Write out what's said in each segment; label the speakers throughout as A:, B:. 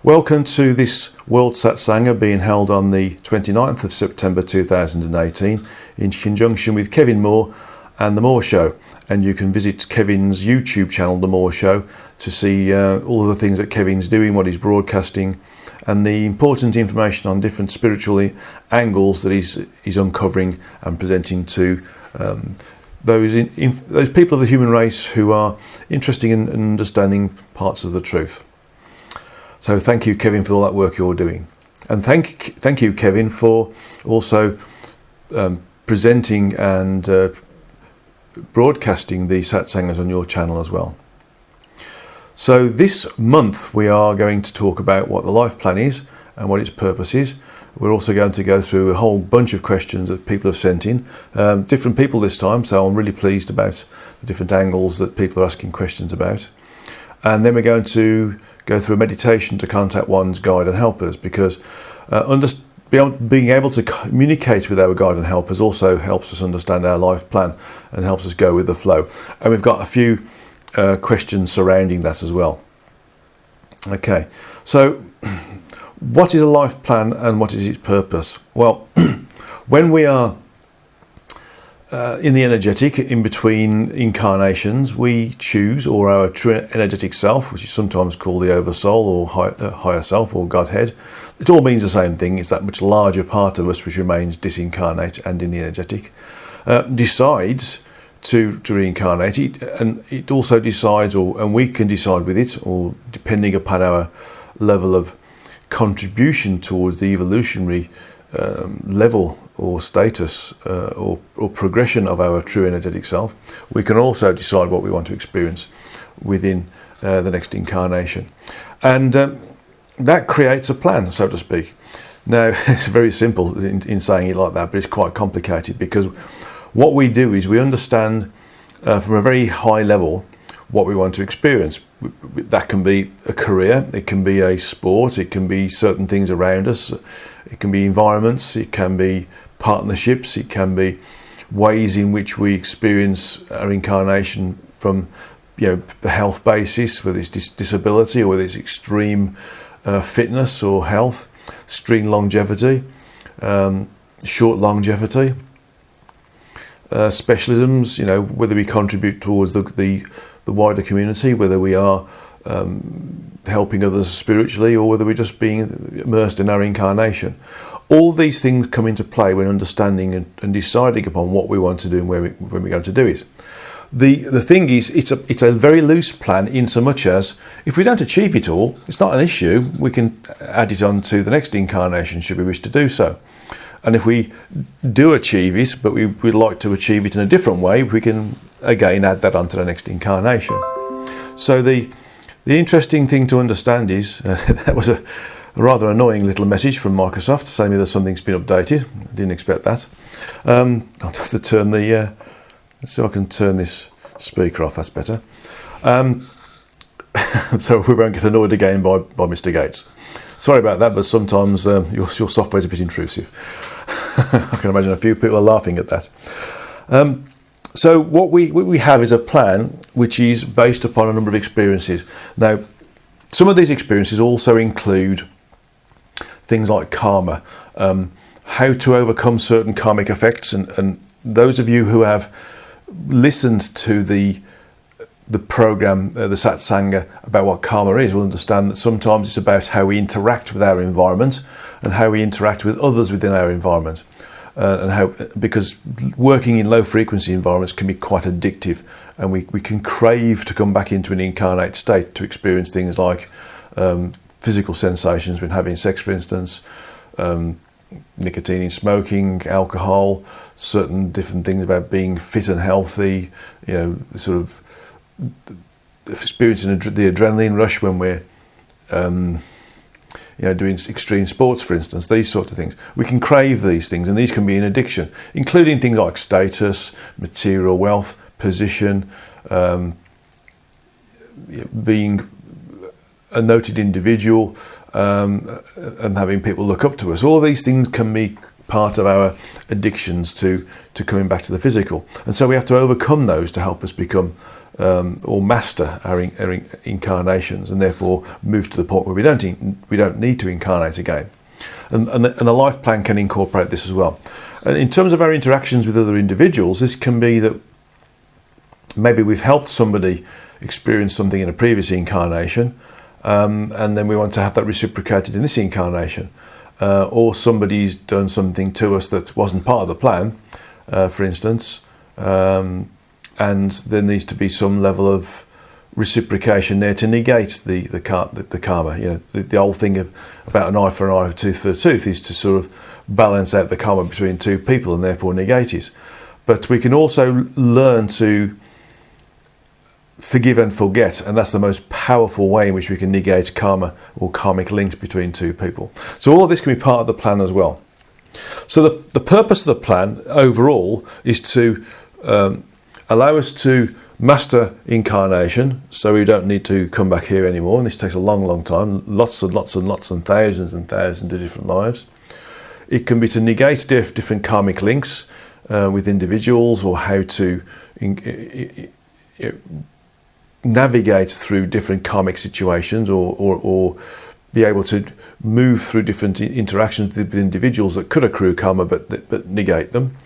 A: Welcome to this World Satsanga being held on the 29th of September 2018 in conjunction with Kevin Moore and The Moore Show. And you can visit Kevin's YouTube channel, The Moore Show, to see all of the things that Kevin's doing, what he's broadcasting, and the important information on different spiritual angles that he's uncovering and presenting to those people of the human race who are interested in understanding parts of the truth. So thank you, Kevin, for all that work you're doing. And thank you, Kevin, for also presenting and broadcasting the Satsangas on your channel as well. So this month we are going to talk about what the life plan is and what its purpose is. We're also going to go through a whole bunch of questions that people have sent in. Different people this time, so I'm really pleased about the different angles that people are asking questions about. And then we're going to go through a meditation to contact one's guide and helpers, because being able to communicate with our guide and helpers also helps us understand our life plan and helps us go with the flow. And we've got a few questions surrounding that as well. Okay, so what is a life plan and what is its purpose? Well, when we are in the energetic, in between incarnations, we choose, or our true energetic self, which is sometimes called the oversoul or higher self or Godhead. It all means the same thing. It's that much larger part of us which remains disincarnate and in the energetic, decides to reincarnate it, and it also decides, and we can decide with it, or depending upon our level of contribution towards the evolutionary level or status or progression of our true energetic self, we can also decide what we want to experience within the next incarnation. And that creates a plan, so to speak. Now, it's very simple in saying it like that, but it's quite complicated, because what we do is we understand from a very high level what we want to experience. That can be a career, it can be a sport, it can be certain things around us, it can be environments, it can be partnerships, it can be ways in which we experience our incarnation from the health basis, whether it's disability or whether it's extreme fitness or health, extreme longevity, short longevity, specialisms, whether we contribute towards the wider community, whether we are helping others spiritually, or whether we're just being immersed in our incarnation. All these things come into play when understanding and deciding upon what we want to do and when we're going to do it. The thing is, it's a very loose plan, in so much as if we don't achieve it all, it's not an issue. We can add it on to the next incarnation should we wish to do so. And if we do achieve it, but we'd like to achieve it in a different way, we can again add that onto the next incarnation. So the interesting thing to understand is that was a rather annoying little message from Microsoft saying me that something's been updated. I didn't expect that. I'll have to turn let's see if I can turn this speaker off. That's better. So we won't get annoyed again by Mr. Gates. Sorry about that, but sometimes your software is a bit intrusive. I can imagine a few people are laughing at that. So what we have is a plan which is based upon a number of experiences. Now, some of these experiences also include things like karma, how to overcome certain karmic effects, and those of you who have listened to the program, the Satsanga, about what karma is, will understand that sometimes it's about how we interact with our environment and how we interact with others within our environment. Because working in low frequency environments can be quite addictive, and we can crave to come back into an incarnate state to experience things like physical sensations when having sex, for instance, nicotine in smoking, alcohol, certain different things about being fit and healthy, sort of experiencing the adrenaline rush when we're doing extreme sports, for instance, these sorts of things. We can crave these things, and these can be an addiction, including things like status, material wealth, position, being a noted individual, and having people look up to us. All these things can be part of our addictions to coming back to the physical. And so we have to overcome those to help us become or master our incarnations, and therefore move to the point where we don't need to incarnate again. And the life plan can incorporate this as well. And in terms of our interactions with other individuals, this can be that maybe we've helped somebody experience something in a previous incarnation, and then we want to have that reciprocated in this incarnation. Or somebody's done something to us that wasn't part of the plan, for instance, and there needs to be some level of reciprocation there to negate the karma. You know, the old thing about an eye for an eye, a tooth for a tooth, is to sort of balance out the karma between two people and therefore negate it. But we can also learn to forgive and forget, and that's the most powerful way in which we can negate karma or karmic links between two people. So all of this can be part of the plan as well. So the purpose of the plan overall is to allow us to master incarnation, so we don't need to come back here anymore, and this takes a long time, lots and lots and thousands and thousands of different lives. It can be to negate different karmic links with individuals, or how to navigate through different karmic situations, or be able to move through different interactions with individuals that could accrue karma but negate them.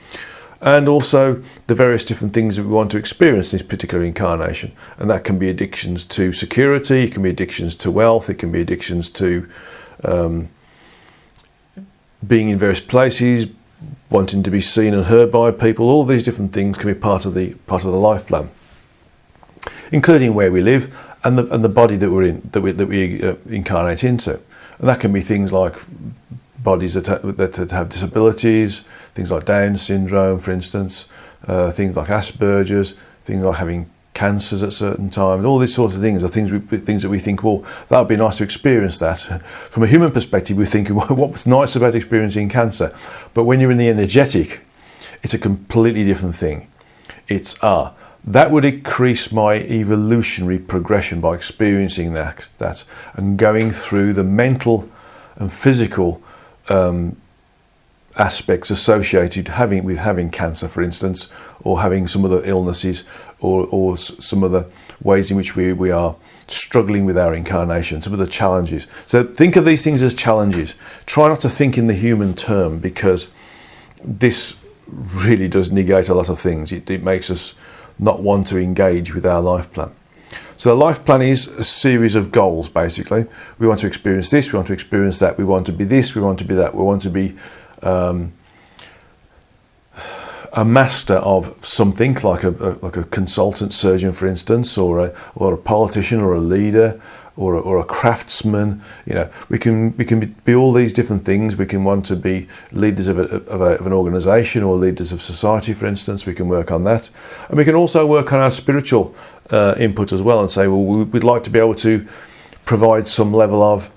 A: And also the various different things that we want to experience in this particular incarnation. And that can be addictions to security, it can be addictions to wealth, it can be addictions to being in various places, wanting to be seen and heard by people. All these different things can be part of the life plan, including where we live and the body that we're in, that we incarnate into. And that can be things like bodies that have disabilities, things like Down syndrome, for instance, things like Asperger's, things like having cancers at certain times. All these sorts of things are things that we think, well, that would be nice to experience that. From a human perspective, we're thinking, well, what's nice about experiencing cancer? But when you're in the energetic, it's a completely different thing. It's that would increase my evolutionary progression by experiencing that and going through the mental and physical aspects associated with having cancer, for instance, or having some other illnesses, or some of the ways in which we are struggling with our incarnation, some of the challenges. So think of these things as challenges. Try not to think in the human term, because this really does negate a lot of things. It makes us not want to engage with our life plan. So the life plan is a series of goals, basically. We want to experience this, we want to experience that, we want to be this, we want to be that, we want to be a master of something, like a consultant surgeon, for instance, or a politician, or a leader, or a craftsman. You know, we can be all these different things. We can want to be leaders of an organisation, or leaders of society, for instance. We can work on that, and we can also work on our spiritual input as well, and say, well, we'd like to be able to provide some level of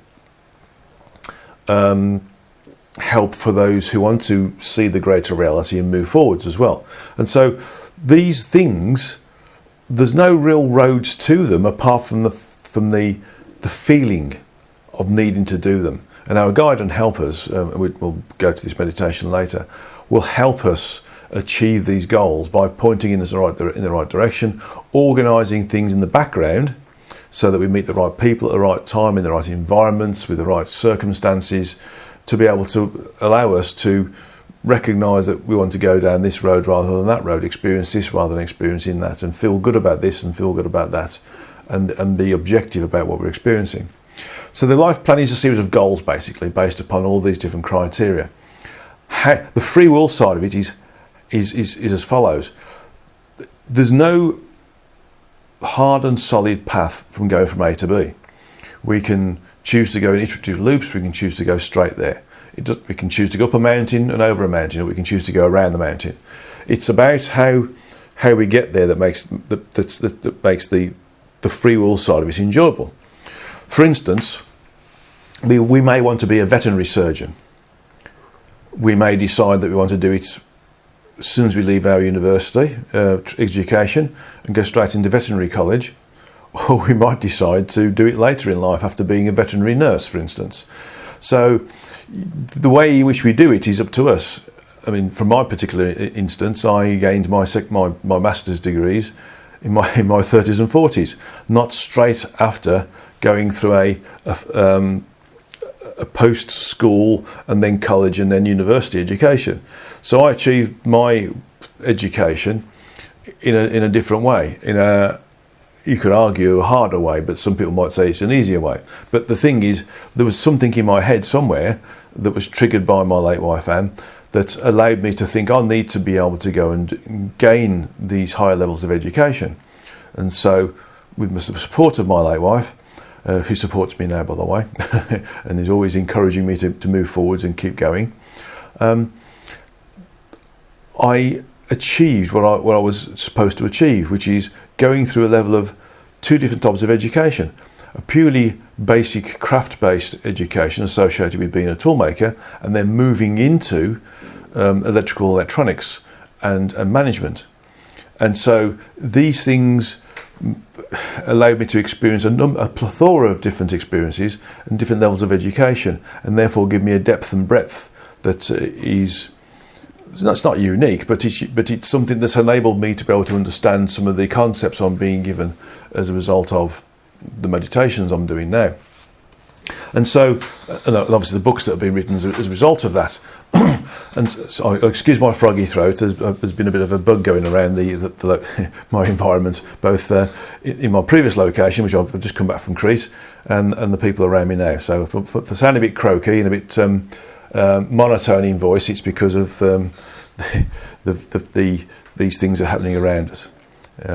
A: help for those who want to see the greater reality and move forwards as well. And so these things, there's no real roads to them apart from the feeling of needing to do them. And our guide and helpers, we'll go to this meditation later, will help us achieve these goals by pointing in the right direction, organising things in the background so that we meet the right people at the right time, in the right environments, with the right circumstances, to be able to allow us to recognise that we want to go down this road rather than that road, experience this rather than experiencing that, and feel good about this and feel good about that, and be objective about what we're experiencing. So the life plan is a series of goals, basically, based upon all these different criteria. The free will side of it is as follows. There's no hard and solid path from going from A to B. We can choose to go in iterative loops, we can choose to go straight there. We can choose to go up a mountain and over a mountain, or we can choose to go around the mountain. It's about how we get there that makes the free will side of it enjoyable. For instance, we may want to be a veterinary surgeon. We may decide that we want to do it as soon as we leave our university education and go straight into veterinary college. Or we might decide to do it later in life after being a veterinary nurse, for instance. So the way in which we do it is up to us. I mean, from my particular instance, I gained my master's degrees in my 30s and 40s, not straight after going through a post-school and then college and then university education. So I achieved my education in a different way, you could argue a harder way, but some people might say it's an easier way. But the thing is, there was something in my head somewhere that was triggered by my late wife Anne that allowed me to think I need to be able to go and gain these higher levels of education. And so, with the support of my late wife, who supports me now, by the way, and is always encouraging me to move forwards and keep going, I achieved what I was supposed to achieve, which is going through a level of two different types of education. A purely basic craft-based education associated with being a toolmaker, and then moving into electrical electronics and management. And so these things allowed me to experience a plethora of different experiences and different levels of education, and therefore give me a depth and breadth that is, it's not unique, but it's something that's enabled me to be able to understand some of the concepts I'm being given as a result of the meditations I'm doing now. And so, and obviously the books that have been written as a result of that. And so, excuse my froggy throat, there's been a bit of a bug going around my environment, both in my previous location, which I've just come back from Crete, and the people around me now. So for sound a bit croaky and a bit monotone in voice, it's because of these things are happening around us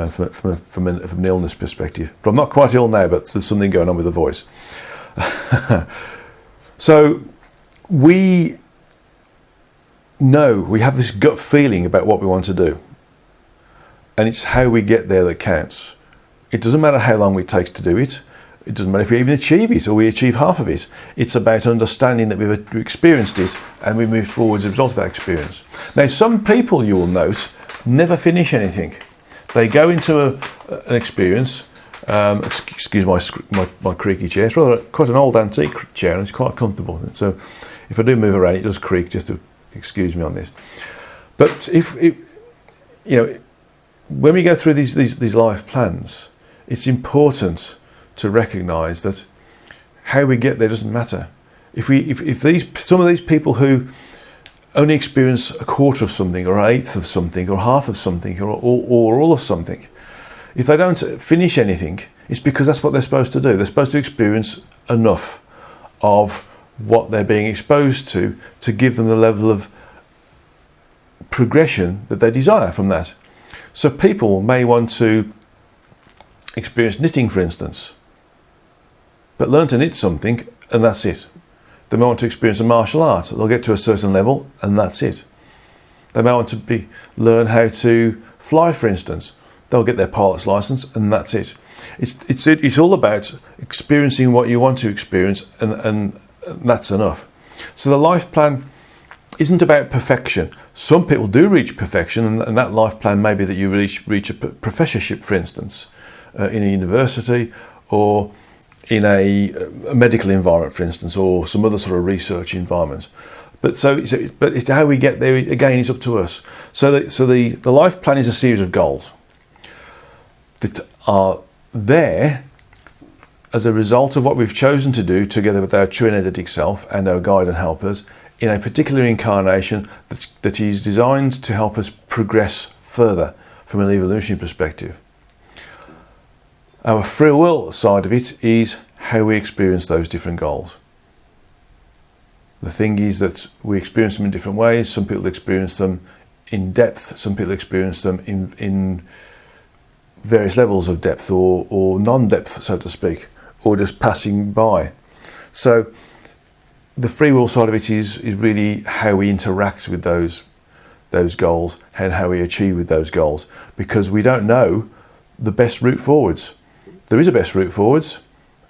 A: from an illness perspective. But I'm not quite ill now, but there's something going on with the voice. So we know, we have this gut feeling about what we want to do, and it's how we get there that counts. It doesn't matter how long it takes to do it. It doesn't matter if we even achieve it or we achieve half of it. It's about understanding that we've experienced it and we move forward as a result of that experience. Now, some people, you will note, never finish anything. They go into an experience. Excuse my creaky chair. It's rather quite an old antique chair, and it's quite comfortable. And so, if I do move around, it does creak. Just to excuse me on this. But if when we go through these life plans, it's important to recognise that how we get there doesn't matter. If some of these people who only experience a quarter of something, or an eighth of something, or half of something, or all of something, if they don't finish anything, it's because that's what they're supposed to do. They're supposed to experience enough of what they're being exposed to give them the level of progression that they desire from that. So people may want to experience knitting, for instance, but learn to knit something and that's it. They may want to experience a martial art. They'll get to a certain level and that's it. They may want to learn how to fly, for instance. They'll get their pilot's license and that's it. It's all about experiencing what you want to experience, and that's enough. So the life plan isn't about perfection. Some people do reach perfection, and that life plan may be that you reach a professorship, for instance, in a university or in a medical environment, for instance, or some other sort of research environment. But it's how we get there. Again, it's up to us. So the life plan is a series of goals that are there as a result of what we've chosen to do together with our true and energetic self and our guide and helpers in a particular incarnation that is designed to help us progress further from an evolutionary perspective. Our free will side of it is how we experience those different goals. The thing is that we experience them in different ways. Some people experience them in depth, some people experience them in various levels of depth or non-depth, so to speak, or just passing by. So the free will side of it is really how we interact with those goals and how we achieve with those goals, because we don't know the best route forwards. There is a best route forwards,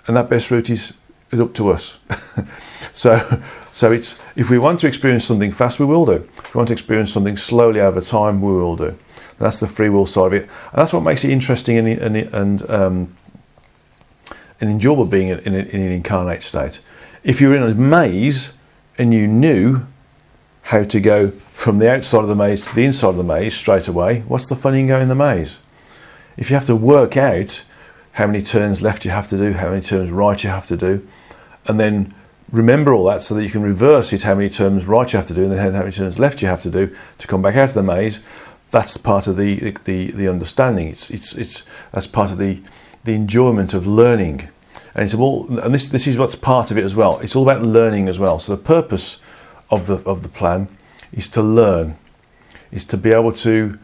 A: and that best route is up to us. So it's, if we want to experience something fast, we will do. If we want to experience something slowly over time, we will do. That's the free will side of it, and that's what makes it interesting and enjoyable being in an incarnate state. If you're in a maze and you knew how to go from the outside of the maze to the inside of the maze straight away, what's the fun in going in the maze? If you have to work out how many turns left you have to do, how many turns right you have to do, and then remember all that so that you can reverse it, how many turns right you have to do, and then how many turns left you have to do to come back out of the maze, that's part of the understanding. That's part of the enjoyment of learning. And this is what's part of it as well. It's all about learning as well. So the purpose of the plan is to learn, is to be able to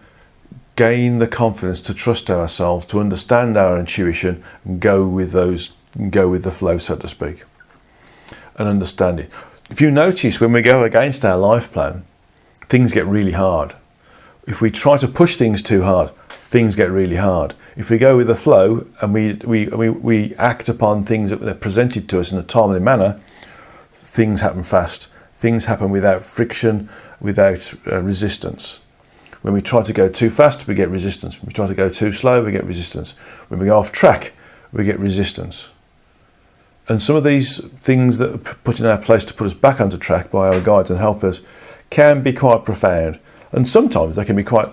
A: gain the confidence to trust ourselves, to understand our intuition, and go with the flow, so to speak, and understand it. If you notice, when we go against our life plan, things get really hard. If we try to push things too hard, things get really hard. If we go with the flow and we act upon things that are presented to us in a timely manner, things happen fast. Things happen without friction, without resistance. When we try to go too fast, we get resistance. When we try to go too slow, we get resistance. When we go off track, we get resistance. And some of these things that are put in our place to put us back onto track by our guides and helpers can be quite profound. And sometimes they can be quite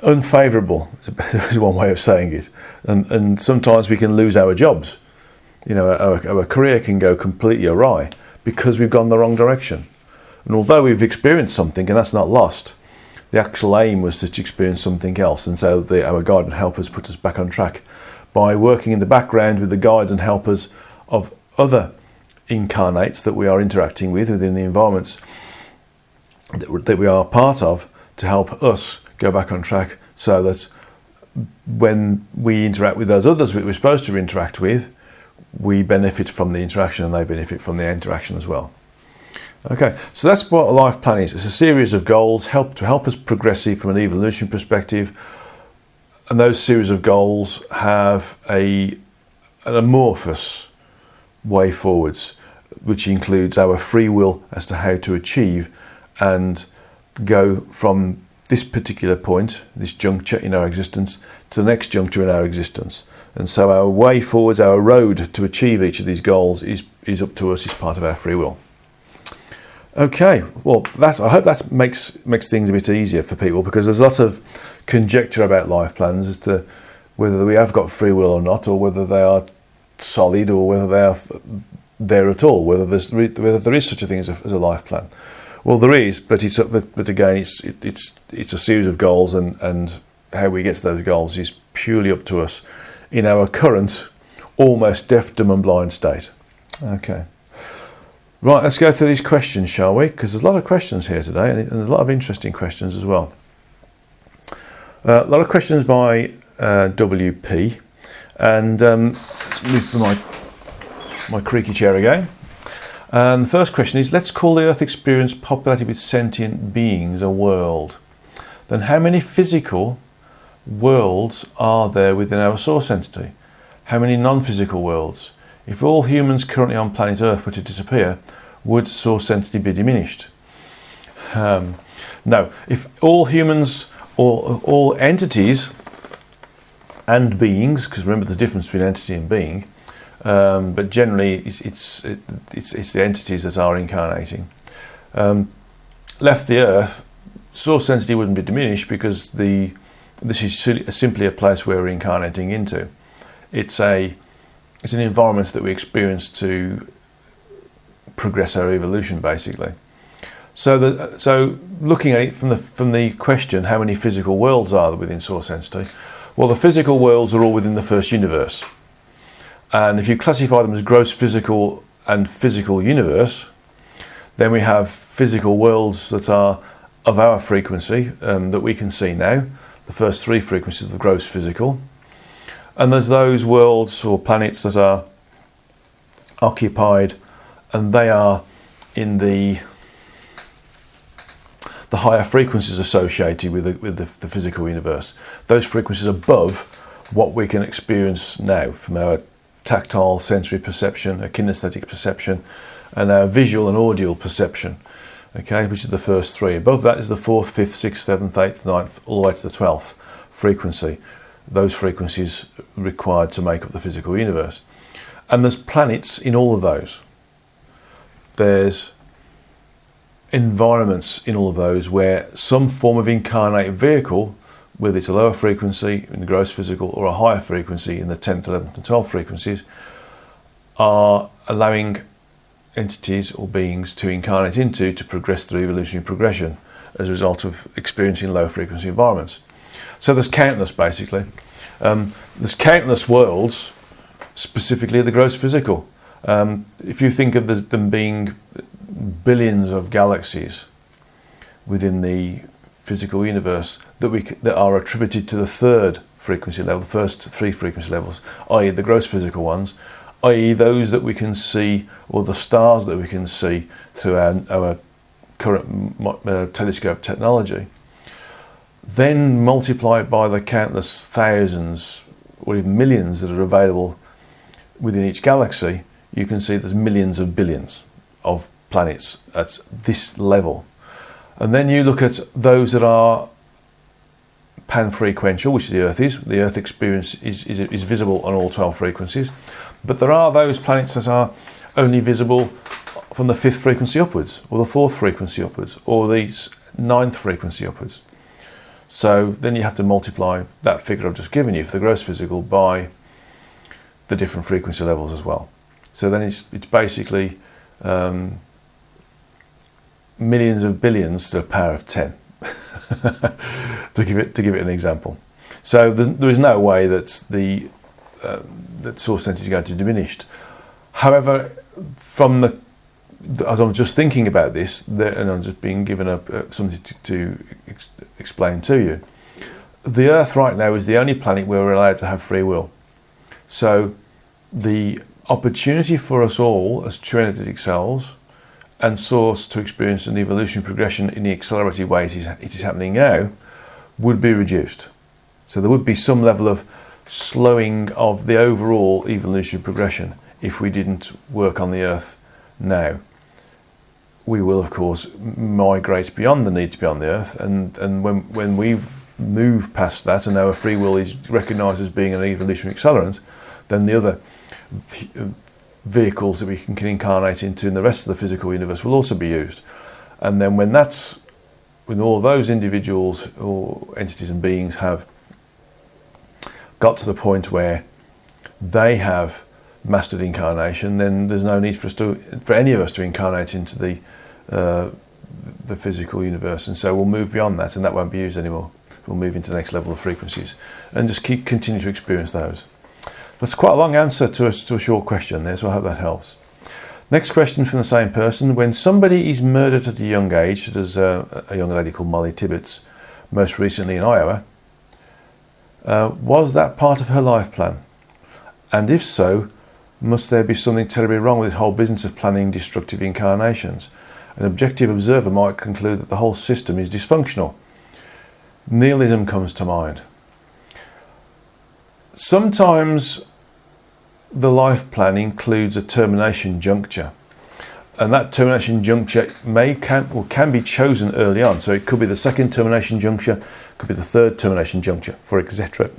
A: unfavourable, is one way of saying it. And sometimes we can lose our jobs. You know, our career can go completely awry because we've gone the wrong direction. And although we've experienced something, and that's not lost, the actual aim was to experience something else. And so our guide and helpers put us back on track by working in the background with the guides and helpers of other incarnates that we are interacting with within the environments that we are part of, to help us go back on track, so that when we interact with those others that we're supposed to interact with, we benefit from the interaction and they benefit from the interaction as well. Okay, so that's what a life plan is. It's a series of goals to help us progress from an evolution perspective, and those series of goals have an amorphous way forwards, which includes our free will as to how to achieve and go from this particular point, this juncture in our existence, to the next juncture in our existence. And so our way forwards, our road to achieve each of these goals is up to us, is part of our free will. Okay, well, I hope that makes things a bit easier for people, because there's lots of conjecture about life plans as to whether we have got free will or not, or whether they are solid, or whether they are there at all, whether there is such a thing as a life plan. Well, there is, but again, it's a series of goals, and how we get to those goals is purely up to us in our current, almost deaf, dumb and blind state. Okay. Right, let's go through these questions, shall we? Because there's a lot of questions here today, and there's a lot of interesting questions as well. A lot of questions by WP, and let's move to my creaky chair again. And the first question is, let's call the Earth experience populated with sentient beings a world. Then how many physical worlds are there within our source entity? How many non-physical worlds? If all humans currently on planet Earth were to disappear, would source entity be diminished? No. If all humans, or all entities and beings, because remember there's a difference between entity and being, but generally it's the entities that are incarnating, left the Earth, source entity wouldn't be diminished, because this is simply a place where we're incarnating into. It's an environment that we experience to progress our evolution, basically. So looking at it from the question, how many physical worlds are there within source entity? Well, the physical worlds are all within the first universe. And if you classify them as gross physical and physical universe, then we have physical worlds that are of our frequency, that we can see now, the first three frequencies of the gross physical. And there's those worlds or planets that are occupied, and they are in the higher frequencies associated with the physical universe. Those frequencies above what we can experience now from our tactile sensory perception, our kinesthetic perception, and our visual and audio perception, okay, which is the first three. Above that is the 4th, 5th, 6th, 7th, 8th, 9th, all the way to the 12th frequency. Those frequencies required to make up the physical universe. And there's planets in all of those. There's environments in all of those where some form of incarnate vehicle, whether it's a lower frequency in the gross physical or a higher frequency in the 10th, 11th and 12th frequencies, are allowing entities or beings to incarnate into to progress through evolutionary progression as a result of experiencing low frequency environments. So there's countless, basically. There's countless worlds, specifically the gross physical. If you think of them being billions of galaxies within the physical universe that are attributed to the third frequency level, the first three frequency levels, i.e. the gross physical ones, i.e. those that we can see, or the stars that we can see through our current telescope technology, then multiply it by the countless thousands or even millions that are available within each galaxy, you can see there's millions of billions of planets at this level. And then you look at those that are pan-frequential, which the Earth is. The Earth experience is visible on all 12 frequencies. But there are those planets that are only visible from the 5th frequency upwards, or the 4th frequency upwards, or the 9th frequency upwards. So then you have to multiply that figure I've just given you for the gross physical by the different frequency levels as well. So then it's basically millions of billions to the power of 10, to give it an example. So there is no way that that source density is going to diminish. However, as I'm just thinking about this, and I'm just being given something to explain to you, the Earth right now is the only planet where we're allowed to have free will. So the opportunity for us all as true energetic selves and source to experience an evolutionary progression in the accelerated way it is happening now would be reduced. So there would be some level of slowing of the overall evolutionary progression if we didn't work on the Earth now. We will, of course, migrate beyond the need to be on the Earth, and when we move past that and our free will is recognised as being an evolutionary accelerant, then the other vehicles that we can incarnate into in the rest of the physical universe will also be used. And then when all those individuals or entities and beings have got to the point where they have mastered incarnation, then there's no need for any of us to incarnate into the physical universe, and so we'll move beyond that, and that won't be used anymore. We'll move into the next level of frequencies and just continue to experience those. That's quite a long answer to a short question there, so I hope that helps. Next question from the same person. When somebody is murdered at a young age, there's a young lady called Molly Tibbetts, most recently in Iowa, was that part of her life plan? And if so, must there be something terribly wrong with this whole business of planning destructive incarnations? An objective observer might conclude that the whole system is dysfunctional. Nihilism comes to mind. Sometimes the life plan includes a termination juncture, and that termination juncture can be chosen early on. So it could be the second termination juncture, could be the third termination juncture, for etc.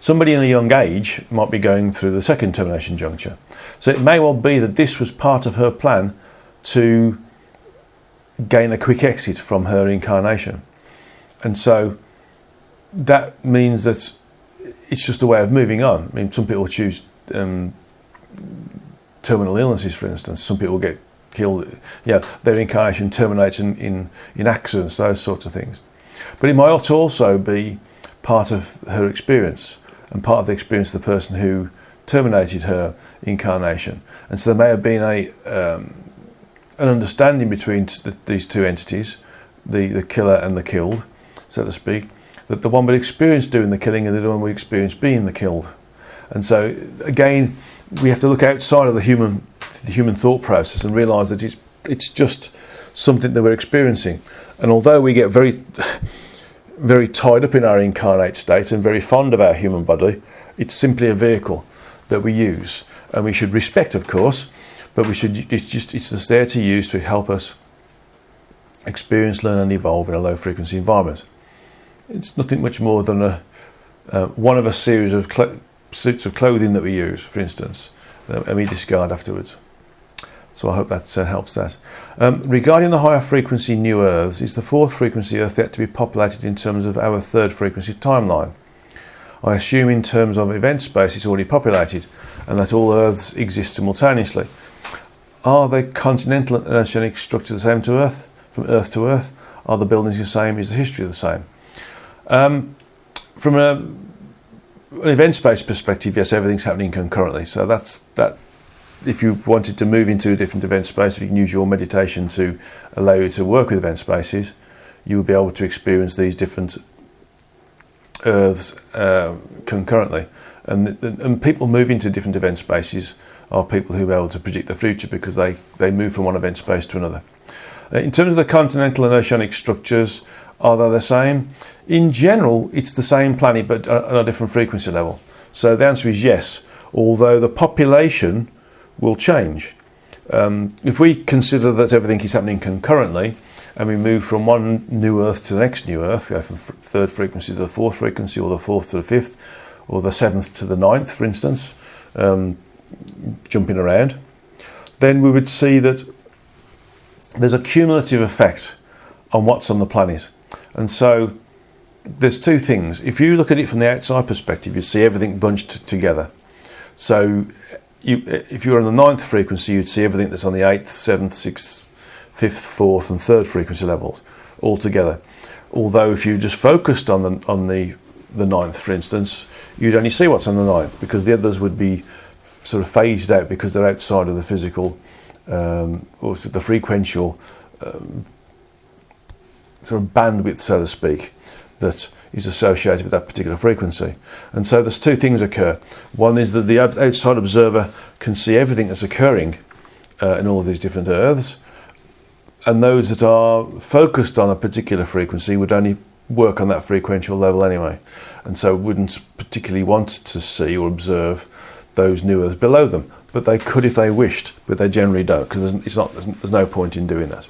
A: Somebody in a young age might be going through the second termination juncture. So it may well be that this was part of her plan to gain a quick exit from her incarnation. And so that means that it's just a way of moving on. I mean, some people choose terminal illnesses, for instance. Some people get killed. Their incarnation terminates in accidents, those sorts of things. But it might also be part of her experience and part of the experience of the person who terminated her incarnation. And so there may have been an understanding between these two entities, the killer and the killed, so to speak, that the one would experience doing the killing and the other one would experience being the killed. And so again, we have to look outside of the human thought process and realise that it's just something that we're experiencing. And although we get very, very tied up in our incarnate state and very fond of our human body, it's simply a vehicle that we use, and we should respect, of course, but it's just there to use to help us experience, learn and evolve in a low frequency environment. It's nothing much more than one of a series of suits of clothing that we use, for instance, and we discard afterwards. So I hope that helps that. Regarding the higher frequency new Earths, is the fourth frequency Earth yet to be populated in terms of our third frequency timeline? I assume in terms of event space it's already populated and that all Earths exist simultaneously. Are the continental and oceanic structures the same to Earth, from Earth to Earth? Are the buildings the same? Is the history the same? From an event space perspective, yes, everything's happening concurrently. So that's that. If you wanted to move into a different event space, if you can use your meditation to allow you to work with event spaces, you will be able to experience these different Earths concurrently. And people move into different event spaces are people who are able to predict the future because they move from one event space to another. In terms of the continental and oceanic structures, are they the same? In general, it's the same planet but on a different frequency level. So the answer is yes, although the population will change. If we consider that everything is happening concurrently and we move from one new Earth to the next new Earth, go from third frequency to the fourth frequency, or the fourth to the fifth, or the seventh to the ninth, for instance, jumping around, then we would see that there's a cumulative effect on what's on the planet. And so there's two things. If you look at it from the outside perspective, you see everything bunched together. So if you're on the ninth frequency, you'd see everything that's on the 8th, 7th, 6th, 5th, 4th and 3rd frequency levels all together. Although if you just focused on the ninth, for instance, you'd only see what's on the ninth because the others would be sort of phased out because they're outside of the physical or the frequential sort of bandwidth, so to speak, that is associated with that particular frequency. And so there's two things occur. One is that the outside observer can see everything that's occurring in all of these different Earths, and those that are focused on a particular frequency would only work on that frequential level anyway, and so wouldn't particularly want to see or observe those new Earths below them. But they could if they wished, but they generally don't, because there's no point in doing that.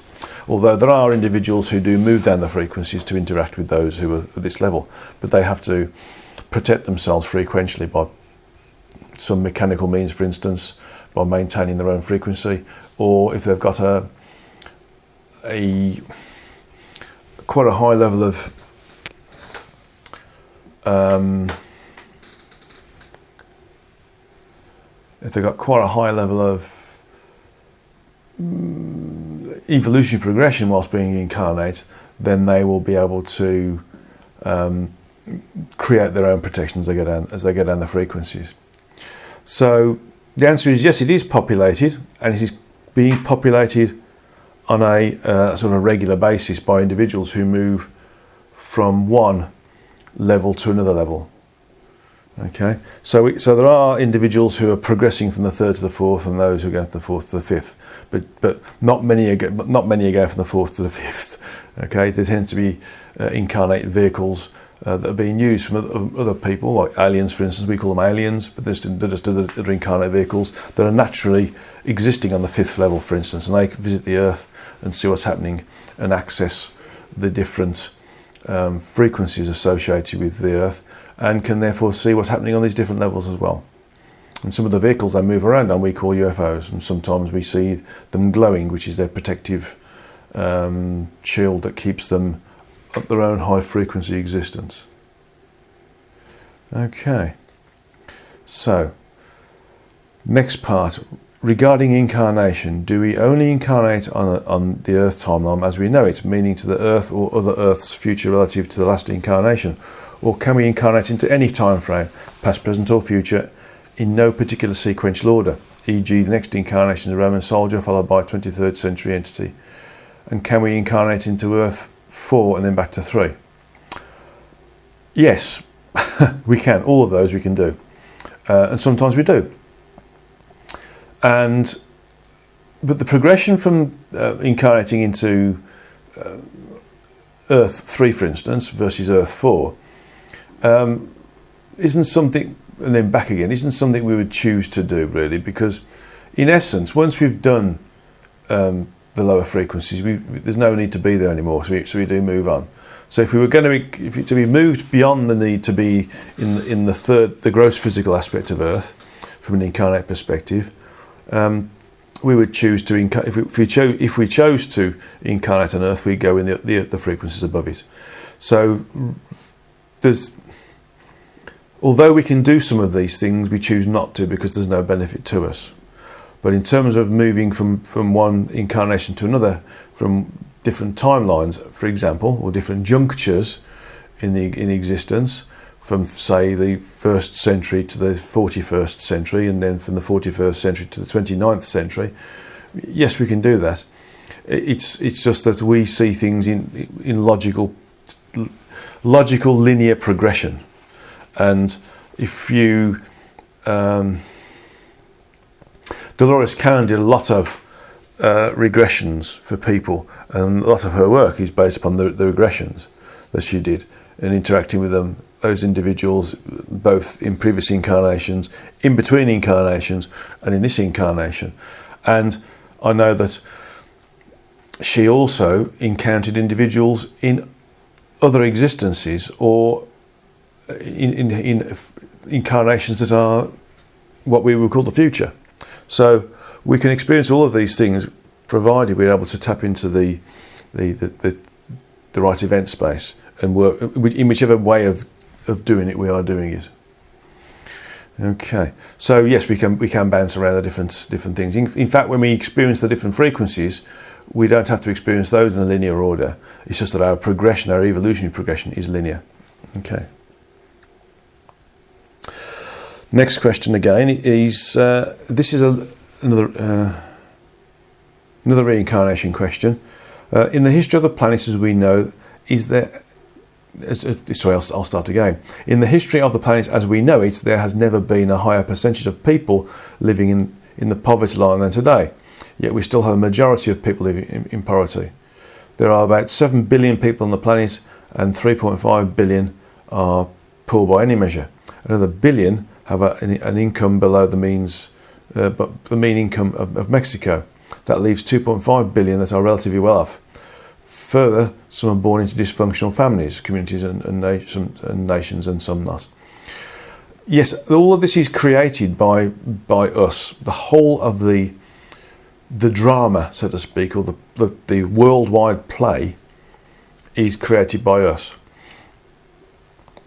A: Although there are individuals who do move down the frequencies to interact with those who are at this level, but they have to protect themselves frequentially by some mechanical means, for instance, by maintaining their own frequency, or if they've got quite a high level of evolutionary progression whilst being incarnate, then they will be able to create their own protection as they go down the frequencies. So the answer is yes, it is populated, and it is being populated on a sort of regular basis by individuals who move from one level to another level. Okay, so there are individuals who are progressing from the third to the fourth, and those who go from the fourth to the fifth. But not many are going from the fourth to the fifth. Okay, there tends to be incarnated vehicles that are being used from other people, like aliens, for instance. We call them aliens, but they're just other incarnate vehicles that are naturally existing on the fifth level, for instance, and they visit the Earth and see what's happening and access the different frequencies associated with the Earth, and can therefore see what's happening on these different levels as well. And some of the vehicles they move around on we call UFOs, and sometimes we see them glowing, which is their protective shield that keeps them at their own high frequency existence. Okay, so next part, regarding incarnation, do we only incarnate on the Earth timeline as we know it, meaning to the Earth or other Earths future relative to the last incarnation, or can we incarnate into any time frame, past, present or future, in no particular sequential order, e.g. the next incarnation is a Roman soldier followed by a 23rd century entity? And can we incarnate into Earth 4 and then back to 3? Yes, we can. All of those we can do, and sometimes we do. But the progression from incarnating into Earth 3, for instance, versus Earth 4, isn't something, and then back again, isn't something we would choose to do, really, because in essence, once we've done the lower frequencies, there's no need to be there anymore, so we do move on. So if we were going to be moved beyond the need to be in the gross physical aspect of Earth, from an incarnate perspective, we would choose to if we chose to incarnate on Earth, we'd go in the frequencies above it. So although we can do some of these things, we choose not to because there's no benefit to us. But in terms of moving from one incarnation to another, from different timelines, for example, or different junctures in existence, from say the 1st century to the 41st century, and then from the 41st century to the 29th century, yes, we can do that. It's just that we see things in logical linear progression. And if you Dolores Cannon did a lot of regressions for people, and a lot of her work is based upon the regressions that she did and interacting with those individuals, both in previous incarnations, in between incarnations, and in this incarnation. And I know that she also encountered individuals in other existences or in incarnations that are what we would call the future. So we can experience all of these things provided we're able to tap into the right event space and work in whichever way of doing it we are doing it. Okay, so yes, we can bounce around the different things. In fact, when we experience the different frequencies, we don't have to experience those in a linear order. It's just that our progression, our evolutionary progression, is linear. Okay. Next question again is this is another reincarnation question. In the history of the planets as we know, I'll start again. In the history of the planets as we know it, there has never been a higher percentage of people living in the poverty line than today. Yet we still have a majority of people living in poverty. There are about 7 billion people on the planet, and 3.5 billion are poor by any measure. Another billion have an income below the means, but the mean income of Mexico. That leaves 2.5 billion that are relatively well off. Further, some are born into dysfunctional families, communities and nations, and some not. Yes, all of this is created by us. The whole of the drama, so to speak, or the worldwide play is created by us.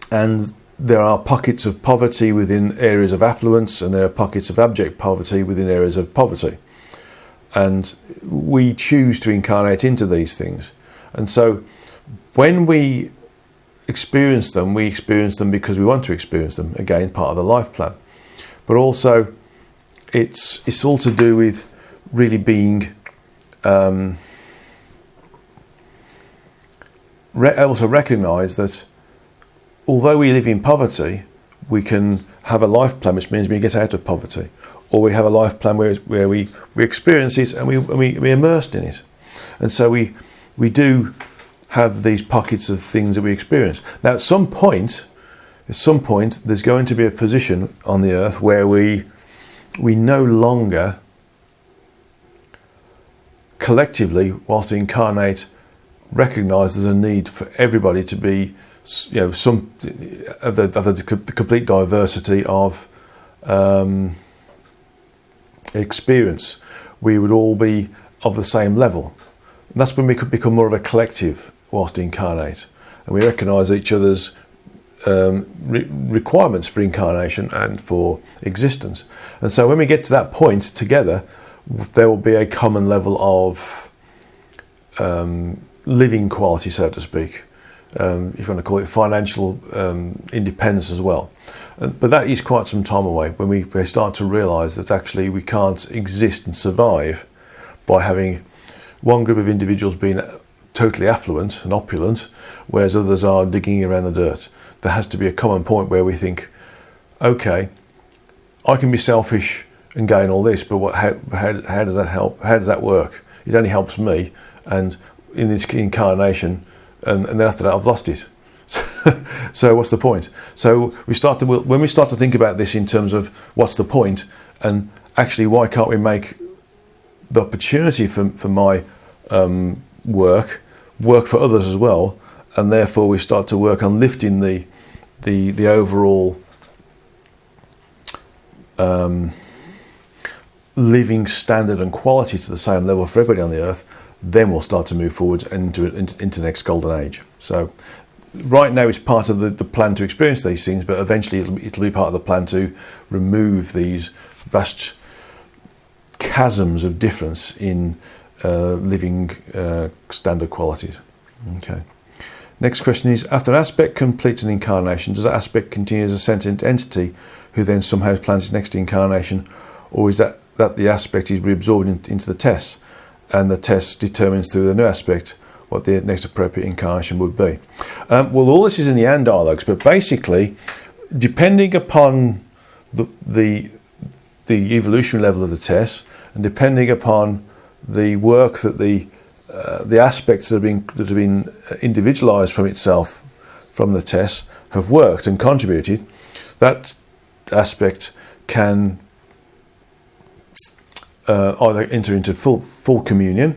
A: And there are pockets of poverty within areas of affluence, and there are pockets of abject poverty within areas of poverty. And we choose to incarnate into these things. And so when we experience them because we want to experience them. Again, part of the life plan. But also, it's all to do with really being also recognise that although we live in poverty, we can have a life plan, which means we get out of poverty, or we have a life plan where we experience it and we're immersed in it. And so we do have these pockets of things that we experience. Now, at some point, there's going to be a position on the earth where we no longer collectively, whilst incarnate, recognise there's a need for everybody to be, some of the complete diversity of experience. We would all be of the same level. And that's when we could become more of a collective whilst incarnate, and we recognise each other's requirements for incarnation and for existence. And so when we get to that point together, there will be a common level of living quality, so to speak, if you want to call it financial independence as well. But that is quite some time away, when we start to realise that actually we can't exist and survive by having one group of individuals being totally affluent and opulent, whereas others are digging around the dirt. There has to be a common point where we think, okay, I can be selfish and gain all this, but how does that help? How does that work? It only helps me, and in this incarnation, and then after that I've lost it. So what's the point? So when we start to think about this in terms of what's the point, and actually why can't we make the opportunity for my work for others as well, and therefore we start to work on lifting the overall living standard and quality to the same level for everybody on the earth, then we'll start to move forwards into the next golden age. So right now it's part of the plan to experience these things, but eventually it'll be part of the plan to remove these vast chasms of difference in living standard qualities. Okay. Next question is, after an aspect completes an incarnation, does that aspect continue as a sentient entity who then somehow plans its next incarnation, or is that the aspect is reabsorbed into the test, and the test determines through the new aspect what the next appropriate incarnation would be? Well, all this is in the and dialogues, but basically, depending upon the evolutionary level of the test, and depending upon the work that the aspects that have been individualized from itself from the test have worked and contributed, that aspect can either enter into full communion,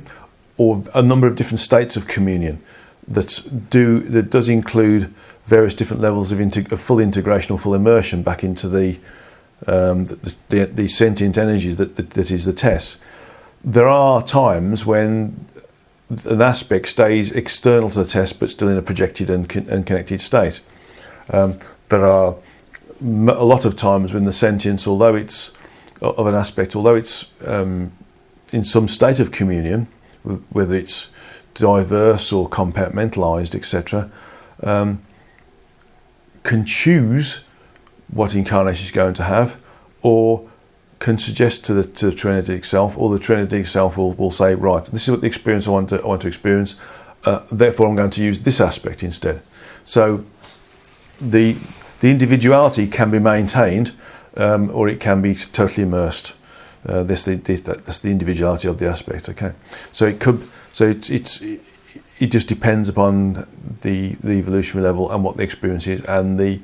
A: or a number of different states of communion that does include various different levels of full integration or full immersion back into the sentient energies that is the test. There are times when an aspect stays external to the test but still in a projected and connected state. There are a lot of times when the sentience, although it's in some state of communion, whether it's diverse or compartmentalized, etc., can choose what incarnation is going to have, or can suggest to the Trinity itself, or the Trinity itself will say, right, this is what the experience I want to experience, therefore I'm going to use this aspect instead. So the individuality can be maintained, or it can be totally immersed. That's the individuality of the aspect. Okay, so it could. So it just depends upon the evolutionary level and what the experience is, and the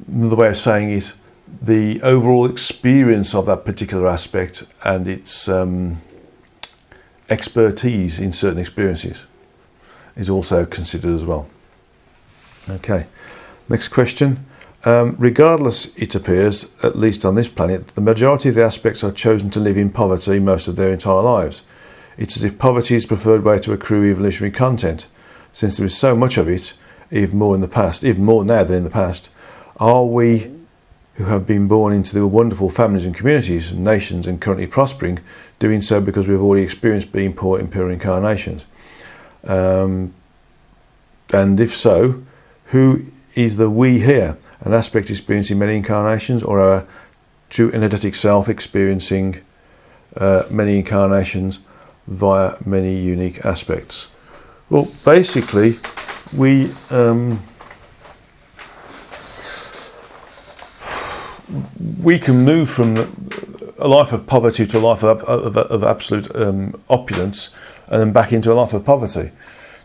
A: way of saying it, the overall experience of that particular aspect and its expertise in certain experiences is also considered as well. Okay, next question. Regardless, it appears, at least on this planet, the majority of the aspects are chosen to live in poverty most of their entire lives. It's as if poverty is the preferred way to accrue evolutionary content, since there is so much of it, even more now than in the past. Are we, who have been born into the wonderful families and communities and nations and currently prospering, doing so because we've already experienced being poor in pure incarnations? And if so, who is the we here? An aspect experiencing many incarnations, or our true energetic self experiencing many incarnations via many unique aspects? Well, basically, we can move from a life of poverty to a life of absolute opulence, and then back into a life of poverty.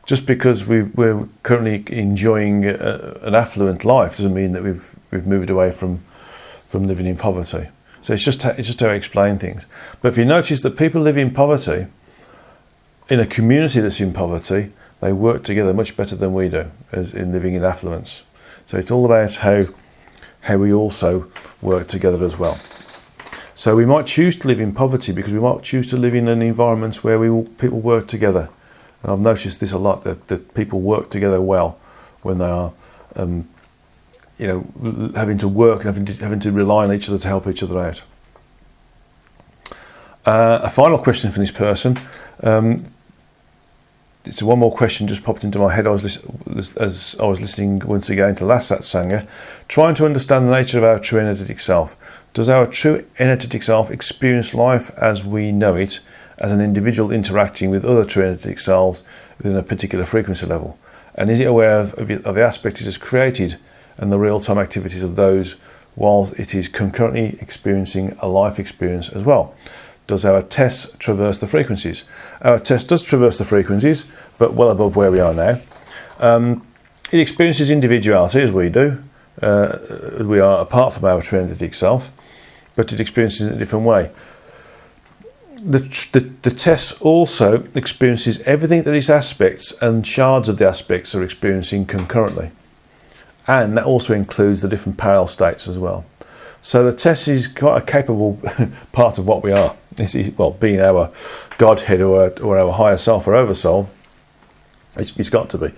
A: Just because we're currently enjoying an affluent life doesn't mean that we've moved away from living in poverty. So it's just how I explain things. But if you notice that people live in poverty, in a community that's in poverty, they work together much better than we do, as in living in affluence. So it's all about how we also work together as well. So we might choose to live in poverty because we might choose to live in an environment where people work together. And I've noticed this a lot, that people work together well when they are, having to work and having to rely on each other to help each other out. A final question from this person. It's one more question just popped into my head as I was listening once again to last Satsanga, trying to understand the nature of our true energetic self. Does our true energetic self experience life as we know it, as an individual interacting with other true energetic selves within a particular frequency level? And is it aware of the aspects it has created and the real-time activities of those while it is concurrently experiencing a life experience as well? Does our test traverse the frequencies? Our test does traverse the frequencies, but well above where we are now. It experiences individuality as we do. We are apart from our true energetic self, but it experiences it in a different way. the test also experiences everything that its aspects and shards of the aspects are experiencing concurrently. And that also includes the different parallel states as well. So the test is quite a capable part of what we are. Well, being our Godhead or our higher self or oversoul, it's got to be.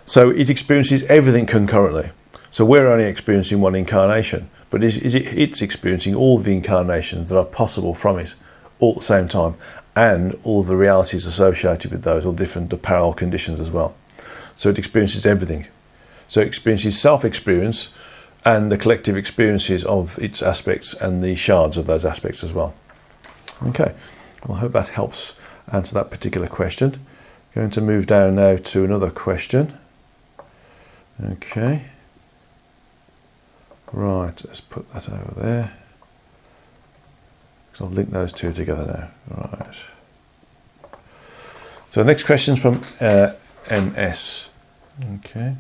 A: So it experiences everything concurrently. So we're only experiencing one incarnation, but it's experiencing all the incarnations that are possible from it all at the same time, and all the realities associated with those, all different parallel conditions as well. So it experiences everything. So it experiences self-experience and the collective experiences of its aspects and the shards of those aspects as well. Okay, well, I hope that helps answer that particular question. Going to move down now to another question. Okay. Right, let's put that over there. So I've linked those two together now. Right. So the next question is from MS. Okay.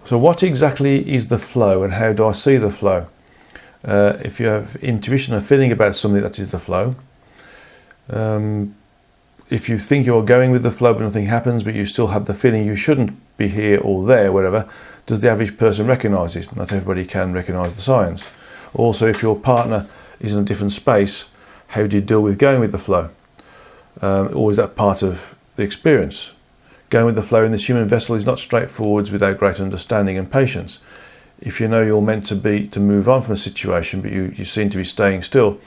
A: So what exactly is the flow and how do I see the flow? If you have intuition or feeling about something, that is the flow. If you think you're going with the flow but nothing happens, but you still have the feeling you shouldn't be here or there, whatever, does the average person recognise it? Not everybody can recognise the signs. Also, if your partner is in a different space, how do you deal with going with the flow? Or is that part of the experience? Going with the flow in this human vessel is not straightforward without great understanding and patience. If you know you're meant to move on from a situation, but you seem to be staying still,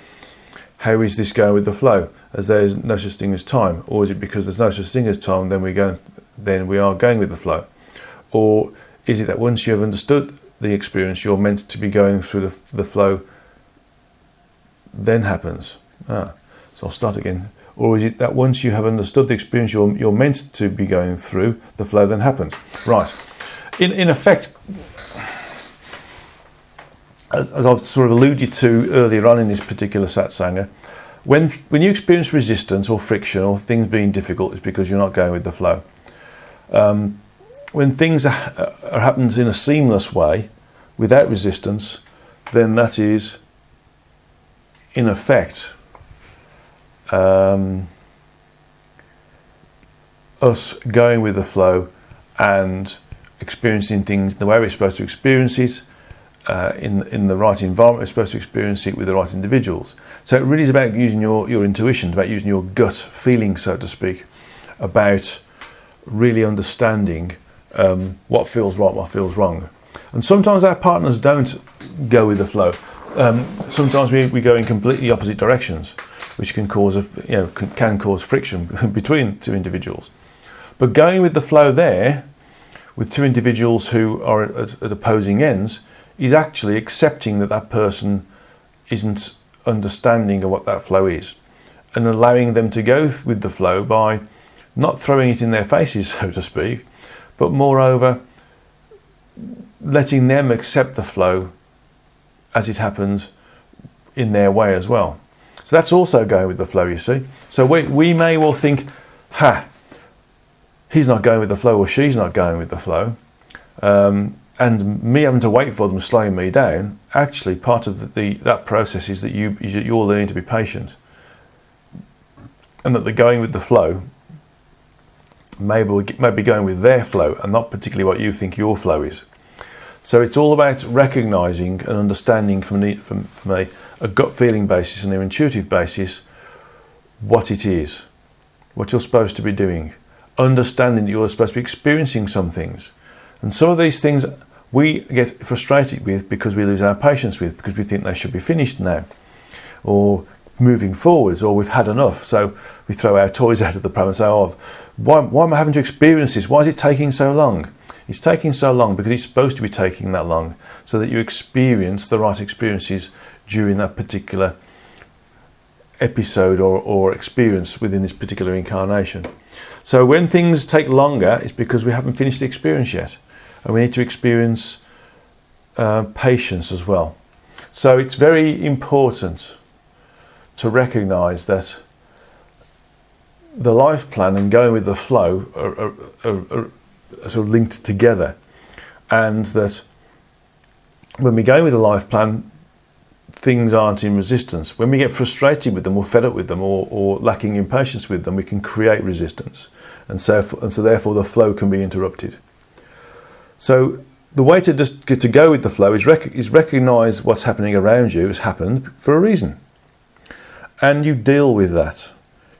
A: how is this going with the flow? As there is no such thing as time, or is it because there's no such thing as time, then we are going with the flow? Or is it that once you have understood the experience, you're meant to be going through the flow, then happens? So I'll start again. Or is it that once you have understood the experience you're meant to be going through, the flow then happens? Right. In effect, as I've sort of alluded to earlier on in this particular satsanga, when you experience resistance or friction or things being difficult, it's because you're not going with the flow. When things are happens in a seamless way, without resistance, then that is, in effect, us going with the flow and experiencing things the way we're supposed to experience it, in the right environment. We're supposed to experience it with the right individuals. So it really is about using your intuition, about using your gut feeling, so to speak, about really understanding what feels right, what feels wrong. And sometimes our partners don't go with the flow. Sometimes we go in completely opposite directions, which can cause can cause friction between two individuals. But going with the flow there, with two individuals who are at opposing ends, is actually accepting that person isn't understanding of what that flow is, and allowing them to go with the flow by not throwing it in their faces, so to speak, but moreover letting them accept the flow as it happens in their way as well. So that's also going with the flow, you see. So we may well think, he's not going with the flow or she's not going with the flow, and me having to wait for them slowing me down. Actually, part of that process is that you're learning to be patient, and that the going with the flow may be going with their flow and not particularly what you think your flow is. So it's all about recognising and understanding from a gut feeling basis and an intuitive basis what it is, what you're supposed to be doing, understanding that you're supposed to be experiencing some things. And some of these things we get frustrated with because we lose our patience with, because we think they should be finished now, or moving forwards, or we've had enough. So we throw our toys out of the pram and say, why am I having to experience this? Why is it taking so long? It's taking so long because it's supposed to be taking that long, so that you experience the right experiences during that particular episode or experience within this particular incarnation. So when things take longer, it's because we haven't finished the experience yet, and we need to experience patience as well. So it's very important to recognise that the life plan and going with the flow are sort of linked together, and that when we go with a life plan, things aren't in resistance. When we get frustrated with them or fed up with them or lacking in patience with them, we can create resistance. And so therefore the flow can be interrupted. So the way to just get to go with the flow is recognize what's happening around you has happened for a reason. And you deal with that.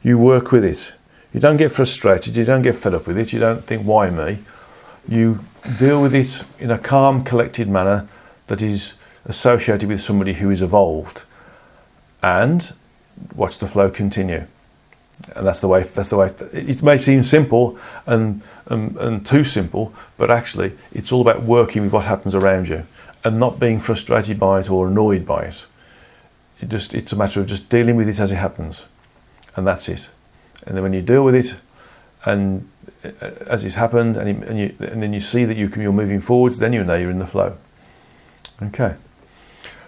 A: You work with it. You don't get frustrated. You don't get fed up with it. You don't think, why me? You deal with it in a calm, collected manner that is associated with somebody who is evolved, and watch the flow continue. And that's the way. It may seem simple and too simple, but actually, it's all about working with what happens around you and not being frustrated by it or annoyed by it. It's a matter of just dealing with it as it happens, and that's it. And then when you deal with it, and as it's happened, and then you see that you're moving forwards, then you know you're in the flow. Okay.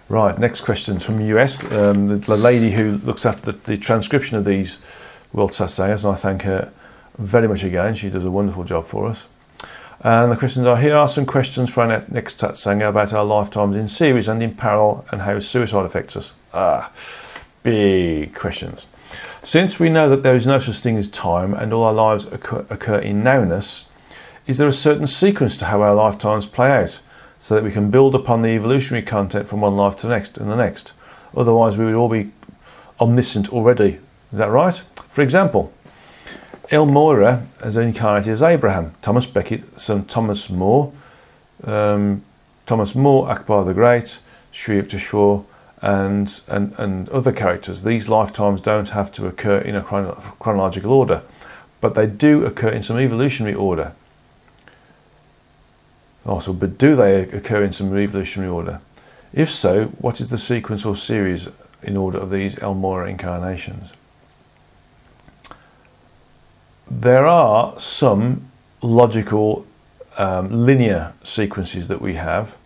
A: Right. Next question's from the US. The lady who looks after the transcription of these World Satsangas, and I thank her very much again. She does a wonderful job for us. And the questions are: here are some questions for our next Satsanga about our lifetimes in series and in parallel, and how suicide affects us. Big questions. Since we know that there is no such thing as time and all our lives occur in nowness, is there a certain sequence to how our lifetimes play out, so that we can build upon the evolutionary content from one life to the next and the next? Otherwise we would all be omniscient already. Is that right? For example, Elmira as incarnated as Abraham, Thomas Becket, son Thomas More, Akbar the Great, Sri Yukteswar, and other characters. These lifetimes don't have to occur in a chronological order, but they do occur in some evolutionary order. Also, but do they occur in some evolutionary order? If so, what is the sequence or series in order of these Elmira incarnations? There are some logical linear sequences that we have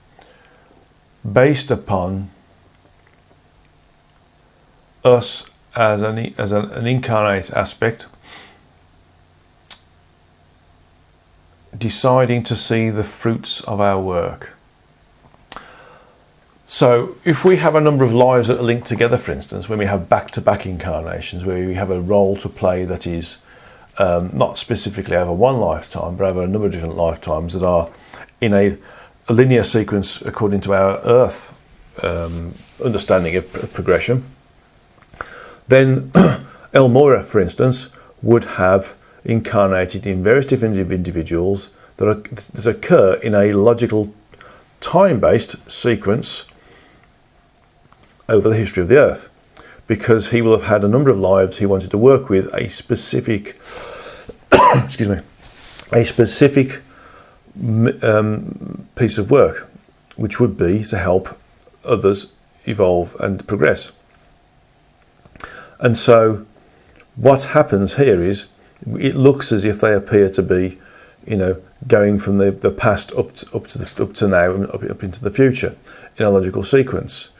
A: based upon us as an incarnate aspect deciding to see the fruits of our work. So if we have a number of lives that are linked together, for instance, when we have back-to-back incarnations where we have a role to play that is not specifically over one lifetime, but over a number of different lifetimes that are in a linear sequence according to our Earth understanding of progression, then Elmira, for instance, would have incarnated in various different individuals that occur in a logical time-based sequence over the history of the Earth, because he will have had a number of lives he wanted to work with a specific piece of work, which would be to help others evolve and progress. And so what happens here is it looks as if they appear to be, going from the past up to now and up into the future in a logical sequence.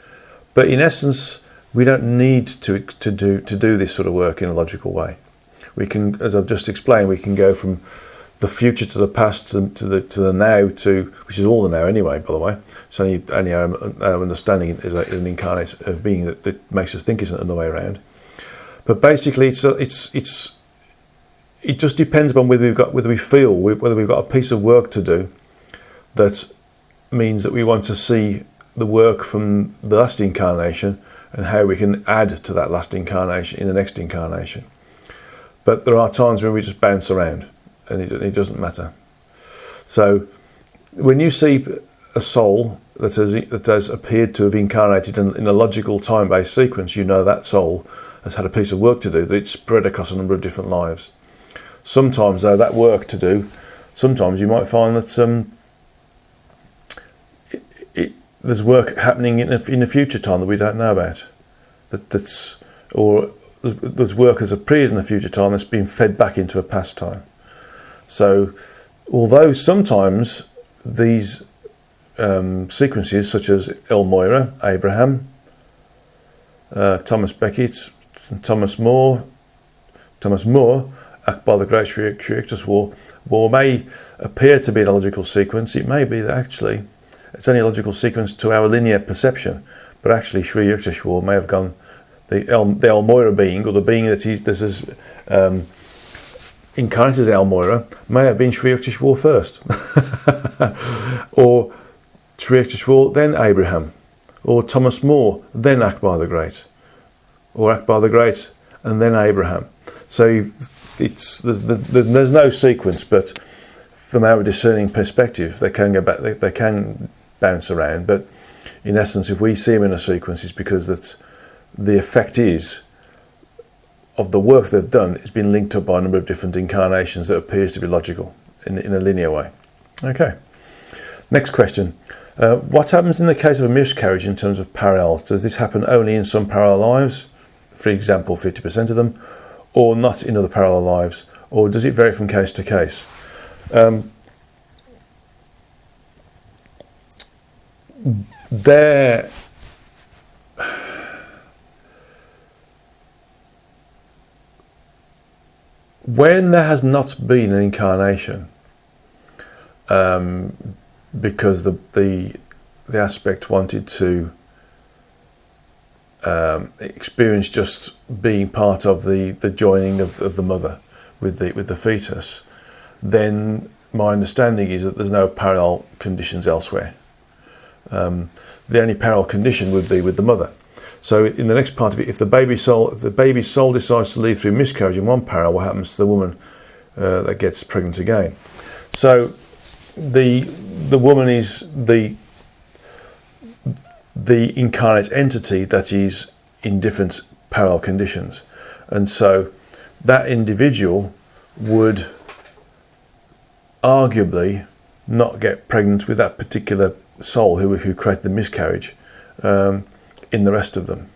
A: But in essence, we don't need to do this sort of work in a logical way. We can, as I've just explained, we can go from the future to the past to the now, which is all the now anyway, by the way. So only our understanding is an incarnate being that makes us think it's another way around. But basically, it just depends upon whether we feel whether we've got a piece of work to do that means that we want to see the work from the last incarnation and how we can add to that last incarnation in the next incarnation. But there are times when we just bounce around and it doesn't matter. So when you see a soul that has appeared to have incarnated in a logical time-based sequence, you know that soul has had a piece of work to do, that it's spread across a number of different lives. Sometimes, though, that work to do, sometimes you might find that there's work happening in a future time that we don't know about. Or there's work that's appeared in a future time that's been fed back into a past time. So, although sometimes these sequences, such as Elmira, Abraham, Thomas Becket, Thomas More, Akbar the Great, Sri Yukteswar, may appear to be in a logical sequence. It may be that actually it's only a logical sequence to our linear perception, but actually Sri Yukteswar may have gone, the Almoira being, or the being that this is incarnated as Almoira, may have been Sri Yukteswar first, or Sri Yukteswar then Abraham, or Thomas More then Akbar the Great, or Akbar the Great and then Abraham. So there's no sequence, but from our discerning perspective, they can go back. They can bounce around, but in essence, if we see them in a sequence, it's because the effect is of the work they've done. It's been linked up by a number of different incarnations that appears to be logical in a linear way. Okay. Next question. What happens in the case of a miscarriage in terms of parallels? Does this happen only in some parallel lives, for example 50% of them, or not in other parallel lives, or does it vary from case to case? When there has not been an incarnation, because the aspect wanted to experience just being part of the joining of the mother with the fetus, then my understanding is that there's no parallel conditions elsewhere. The only parallel condition would be with the mother. So in the next part of it, if the baby's soul decides to leave through miscarriage in one parallel, what happens to the woman that gets pregnant again? So the woman is the incarnate entity that is in different parallel conditions, and so that individual would arguably not get pregnant with that particular soul who created the miscarriage in the rest of them,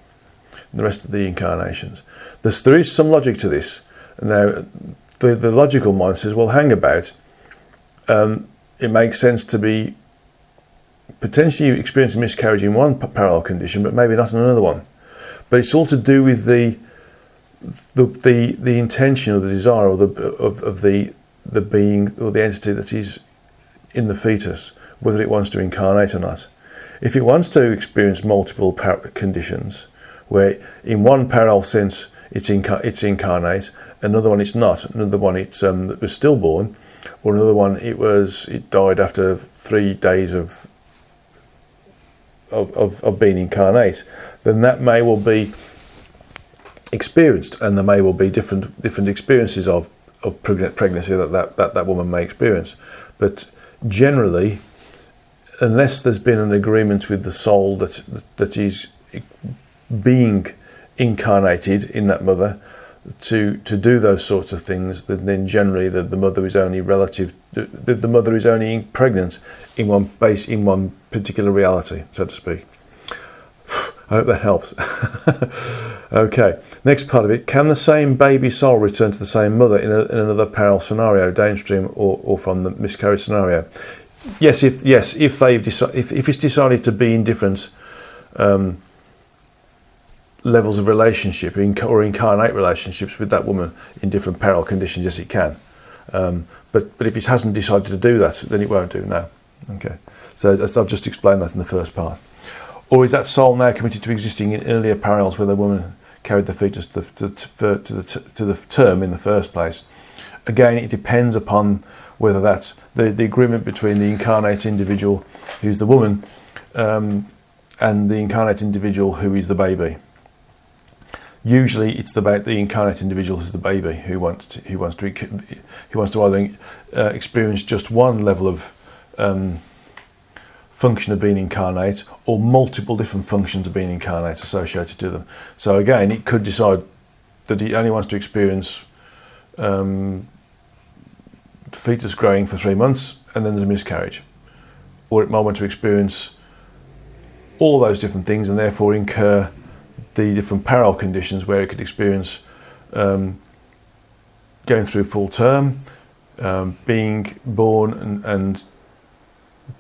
A: the rest of the incarnations. There is some logic to this. Now, the logical mind says, well, hang about. It makes sense to be potentially experiencing miscarriage in one parallel condition, but maybe not in another one. But it's all to do with the intention or the desire or the being or the entity that is in the fetus, whether it wants to incarnate or not. If it wants to experience multiple conditions, where in one parallel sense it's incarnate, another one it's not, another one it was stillborn, or another one it died after 3 days of being incarnate, then that may well be experienced, and there may well be different experiences of pregnancy that woman may experience. But generally, unless there's been an agreement with the soul that is being incarnated in that mother to do those sorts of things, then generally the mother is only the mother is only pregnant in one particular reality, so to speak. I hope that helps. Okay, next part of it. Can the same baby soul return to the same mother in another parallel scenario, downstream or from the miscarriage scenario? Yes, if it's decided to be in different levels of relationship or incarnate relationships with that woman in different parallel conditions, yes, it can. But if it hasn't decided to do that, then it won't do. No. Okay. So I've just explained that in the first part. Or is that soul now committed to existing in earlier parallels where the woman carried the fetus to the term in the first place? Again, it depends upon whether that's the agreement between the incarnate individual, who's the woman, and the incarnate individual who is the baby. Usually, it's about the incarnate individual who's the baby who wants to either experience just one level of function of being incarnate, or multiple different functions of being incarnate associated to them. So again, it could decide that it only wants to experience fetus growing for 3 months and then there's a miscarriage, or it might want to experience all those different things and therefore incur the different parallel conditions where it could experience going through full term, being born and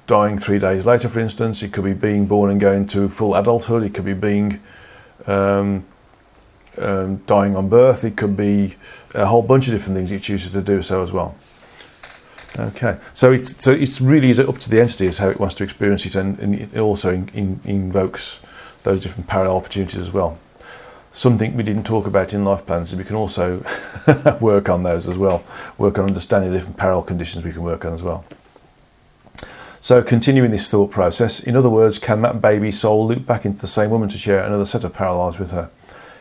A: dying 3 days later, for instance. It could be being born and going to full adulthood. It could be being dying on birth. It could be a whole bunch of different things it chooses to do so as well. Okay, so it's really is up to the entity as how it wants to experience it, and it also invokes those different parallel opportunities as well. Something we didn't talk about in life plans is we can also work on those as well, work on understanding the different parallel conditions we can work on as well. So continuing this thought process, in other words, can that baby soul loop back into the same woman to share another set of parallel lives with her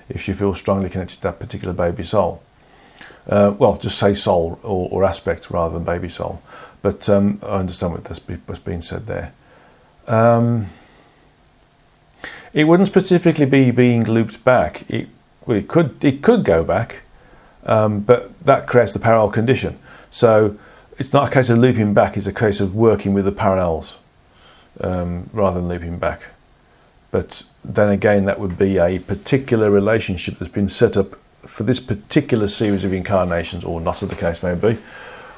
A: if she feels strongly connected to that particular baby soul? Well, just say soul or aspect rather than baby soul. But I understand what's being said there. It wouldn't specifically be being looped back. It could go back, but that creates the parallel condition. So it's not a case of looping back, it's a case of working with the parallels rather than looping back. But then again, that would be a particular relationship that's been set up for this particular series of incarnations, or not as the case may be,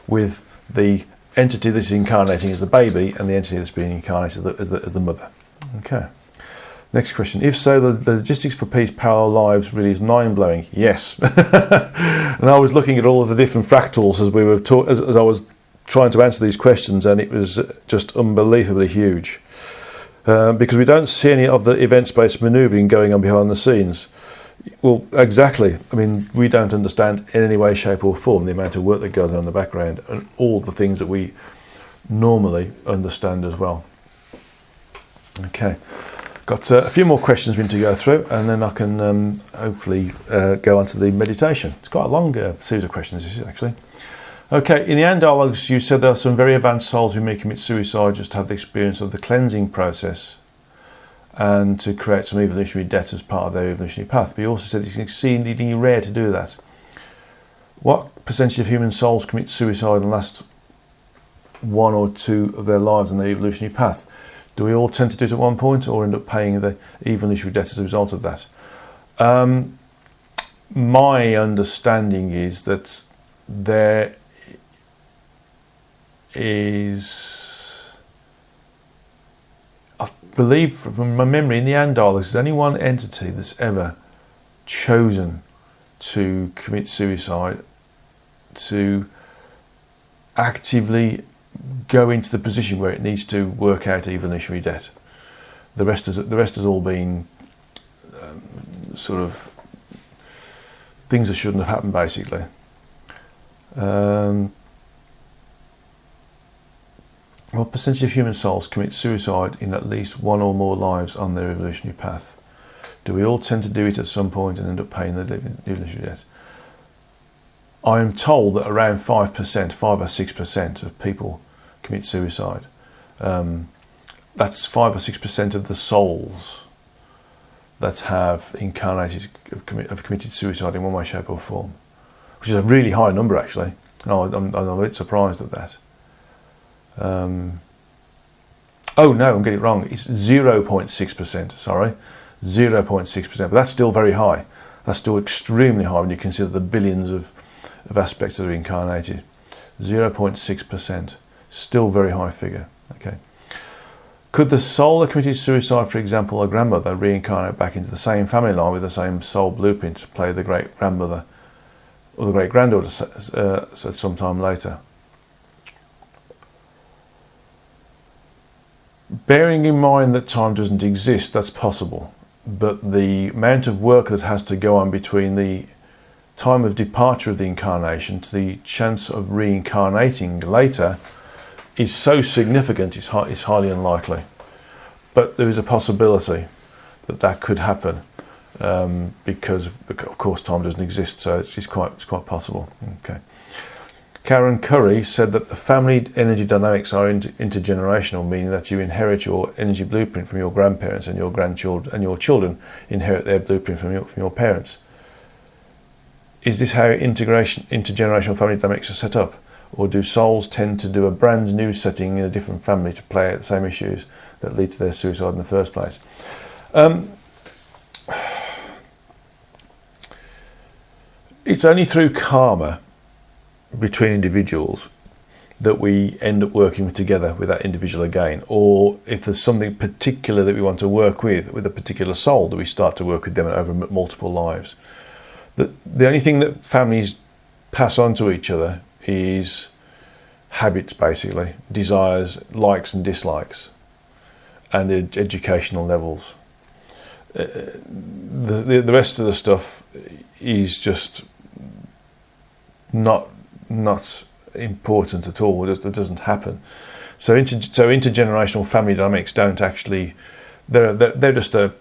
A: with the entity that's incarnating as the baby and the entity that's being incarnated as the mother. Okay. Next question. If so, the logistics for peace parallel lives really is mind-blowing. Yes. And I was looking at all of the different fractals as we were as I was trying to answer these questions, and it was just unbelievably huge. Because we don't see any of the event-based manoeuvring going on behind the scenes. Well, exactly. I mean, we don't understand in any way, shape or form the amount of work that goes on in the background and all the things that we normally understand as well. Okay. Got a few more questions we need to go through, and then I can hopefully go on to the meditation. It's quite a long series of questions, this is actually. Okay, in the End Dialogues, you said there are some very advanced souls who may commit suicide just to have the experience of the cleansing process and to create some evolutionary debt as part of their evolutionary path. But you also said it's exceedingly rare to do that. What percentage of human souls commit suicide in the last 1 or 2 of their lives in their evolutionary path? Do we all tend to do it at one point, or end up paying the evolutionary debt as a result of that? My understanding is that there is, I believe from my memory, in the Andal, there's only one entity that's ever chosen to commit suicide, to actively go into the position where it needs to work out evolutionary debt. The rest has all been sort of things that shouldn't have happened, basically. What percentage of human souls commit suicide in at least 1 or more lives on their evolutionary path? Do we all tend to do it at some point and end up paying the evolutionary debt? I am told that around 5%, 5 or 6% of people commit suicide. That's 5 or 6% of the souls that have incarnated, have committed suicide in one way, shape or form, which is a really high number actually. I'm a bit surprised at that. Oh no, I'm getting it wrong. It's 0.6%, sorry. 0.6%, but that's still very high. That's still extremely high when you consider the billions of aspects that are incarnated. 0.6%, still very high figure. Okay. Could the soul that committed suicide, for example, a grandmother, reincarnate back into the same family line with the same soul blueprint to play the great grandmother or the great granddaughter sometime later? Bearing in mind that time doesn't exist, that's possible. But the amount of work that has to go on between the time of departure of the incarnation to the chance of reincarnating later is so significant, it's highly unlikely. But there is a possibility that that could happen because, of course, time doesn't exist, so it's quite possible. Okay. Karen Curry said that the family energy dynamics are intergenerational, meaning that you inherit your energy blueprint from your grandparents, and your grandchildren and your children inherit their blueprint from your parents. Is this how intergenerational family dynamics are set up? Or do souls tend to do a brand new setting in a different family to play out the same issues that lead to their suicide in the first place? It's only through karma between individuals that we end up working together with that individual again, or if there's something particular that we want to work with a particular soul, that we start to work with them over multiple lives. The only thing that families pass on to each other is habits, basically, desires, likes and dislikes, and educational levels. the rest of the stuff is just not important at all. It doesn't happen. So intergenerational family dynamics don't actually. They're just a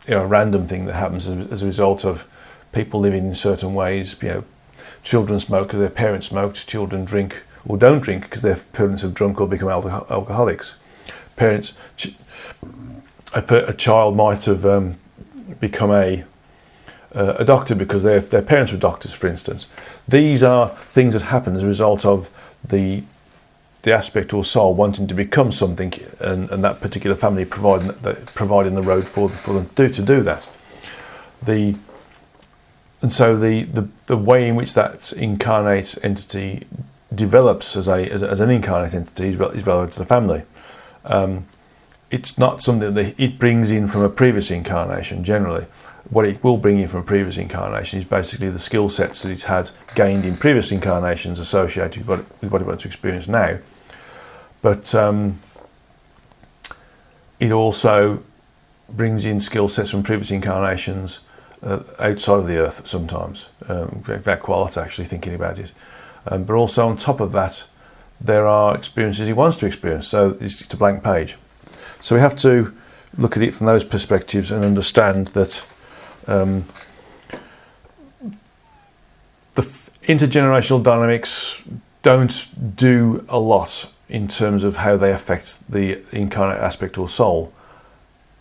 A: random thing that happens as a result of people living in certain ways. Children smoke because their parents smoked. Children drink or don't drink because their parents have drunk or become alcoholics. A child might have become a doctor because their parents were doctors, for instance. These are things that happen as a result of the aspect or soul wanting to become something, and that particular family providing the road for them to do that. So the way in which that incarnate entity develops as an incarnate entity is relevant to the family. It's not something that it brings in from a previous incarnation. Generally, what it will bring in from a previous incarnation is basically the skill sets that it's had gained in previous incarnations associated with what it wants to experience now. But it also brings in skill sets from previous incarnations outside of the earth sometimes. In fact, quite a lot, actually, thinking about it. But also on top of that, there are experiences he wants to experience. So it's a blank page. So we have to look at it from those perspectives and understand that the intergenerational dynamics don't do a lot in terms of how they affect the incarnate aspect or soul,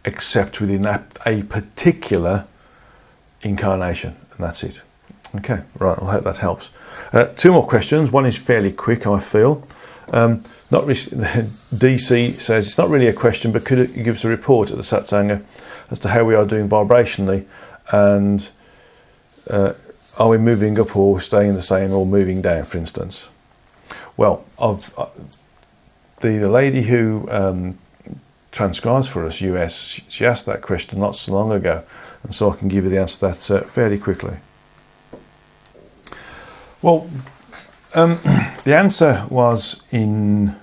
A: except within a particular incarnation, and that's it. Okay, right, I hope that helps. Two more questions. One is fairly quick, I feel. Not really, DC says it's not really a question, but could it give us a report at the Satsanga as to how we are doing vibrationally, and are we moving up or staying the same or moving down, for instance? Well, the lady who transcribes for us, US, she asked that question not so long ago, and so I can give you the answer to that fairly quickly. Well, the answer was in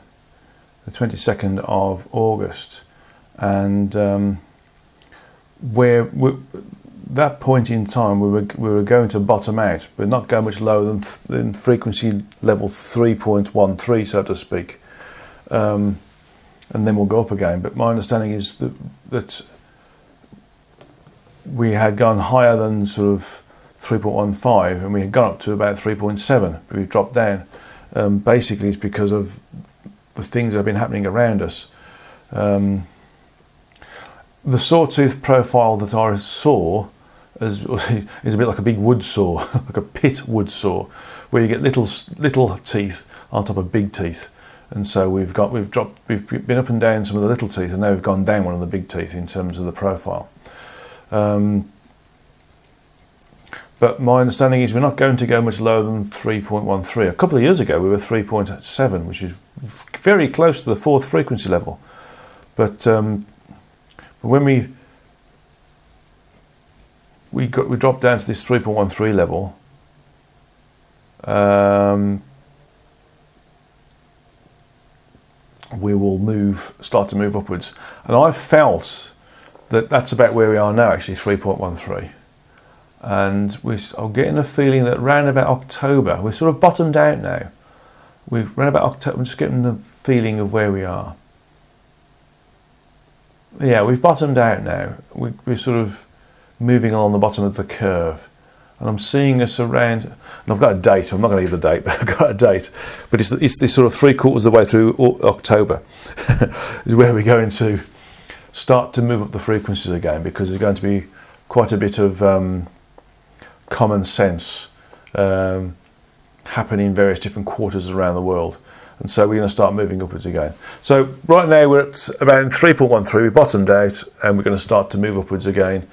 A: the 22nd of August, and that point in time we were going to bottom out, but not go much lower than frequency level 3.13, so to speak, and then we'll go up again. But my understanding is that we had gone higher than sort of 3.15, and we had gone up to about 3.7, but we've dropped down. Basically, it's because of the things that have been happening around us. The sawtooth profile that I saw is a bit like a big wood saw, like a pit wood saw, where you get little teeth on top of big teeth. And so we've been up and down some of the little teeth, and now we've gone down one of the big teeth in terms of the profile. But my understanding is we're not going to go much lower than 3.13. A couple of years ago we were 3.7, which is very close to the fourth frequency level. But when we dropped down to this 3.13 level, we will start to move upwards. And I felt that that's about where we are now, actually, 3.13. And I'm getting a feeling that round about October, we're sort of bottomed out now. Round about October, I'm just getting the feeling of where we are. Yeah, we've bottomed out now. We're sort of moving along the bottom of the curve. And I'm seeing us around, and I've got a date, I'm not going to give the date, but I've got a date. But it's this sort of 3/4 of the way through October is where we're going to start to move up the frequencies again, because there's going to be quite a bit of common sense happen in various different quarters around the world, and so we're going to start moving upwards again. So right now we're at about 3.13, we bottomed out, and we're going to start to move upwards again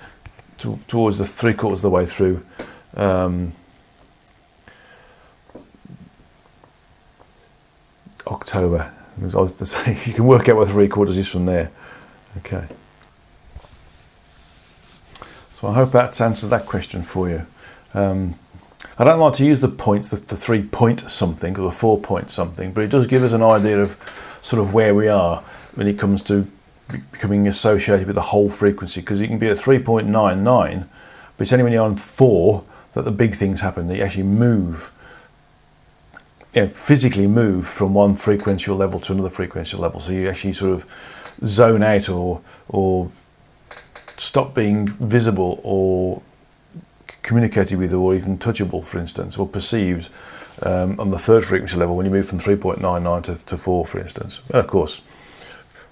A: towards the 3/4 of the way through October. As I was to say, you can work out what 3/4 is from there. Okay, so I hope that's answered that question for you. I don't like to use the points, the 3 point something or the 4 point something, but it does give us an idea of sort of where we are when it comes to becoming associated with the whole frequency, because you can be at 3.99, but it's only when you're on 4 that the big things happen, that you actually move, physically move from one frequential level to another frequential level. So you actually sort of zone out or stop being visible or communicated with, or even touchable, for instance, or perceived on the third frequency level when you move from 3.99 to 4, for instance. And of course,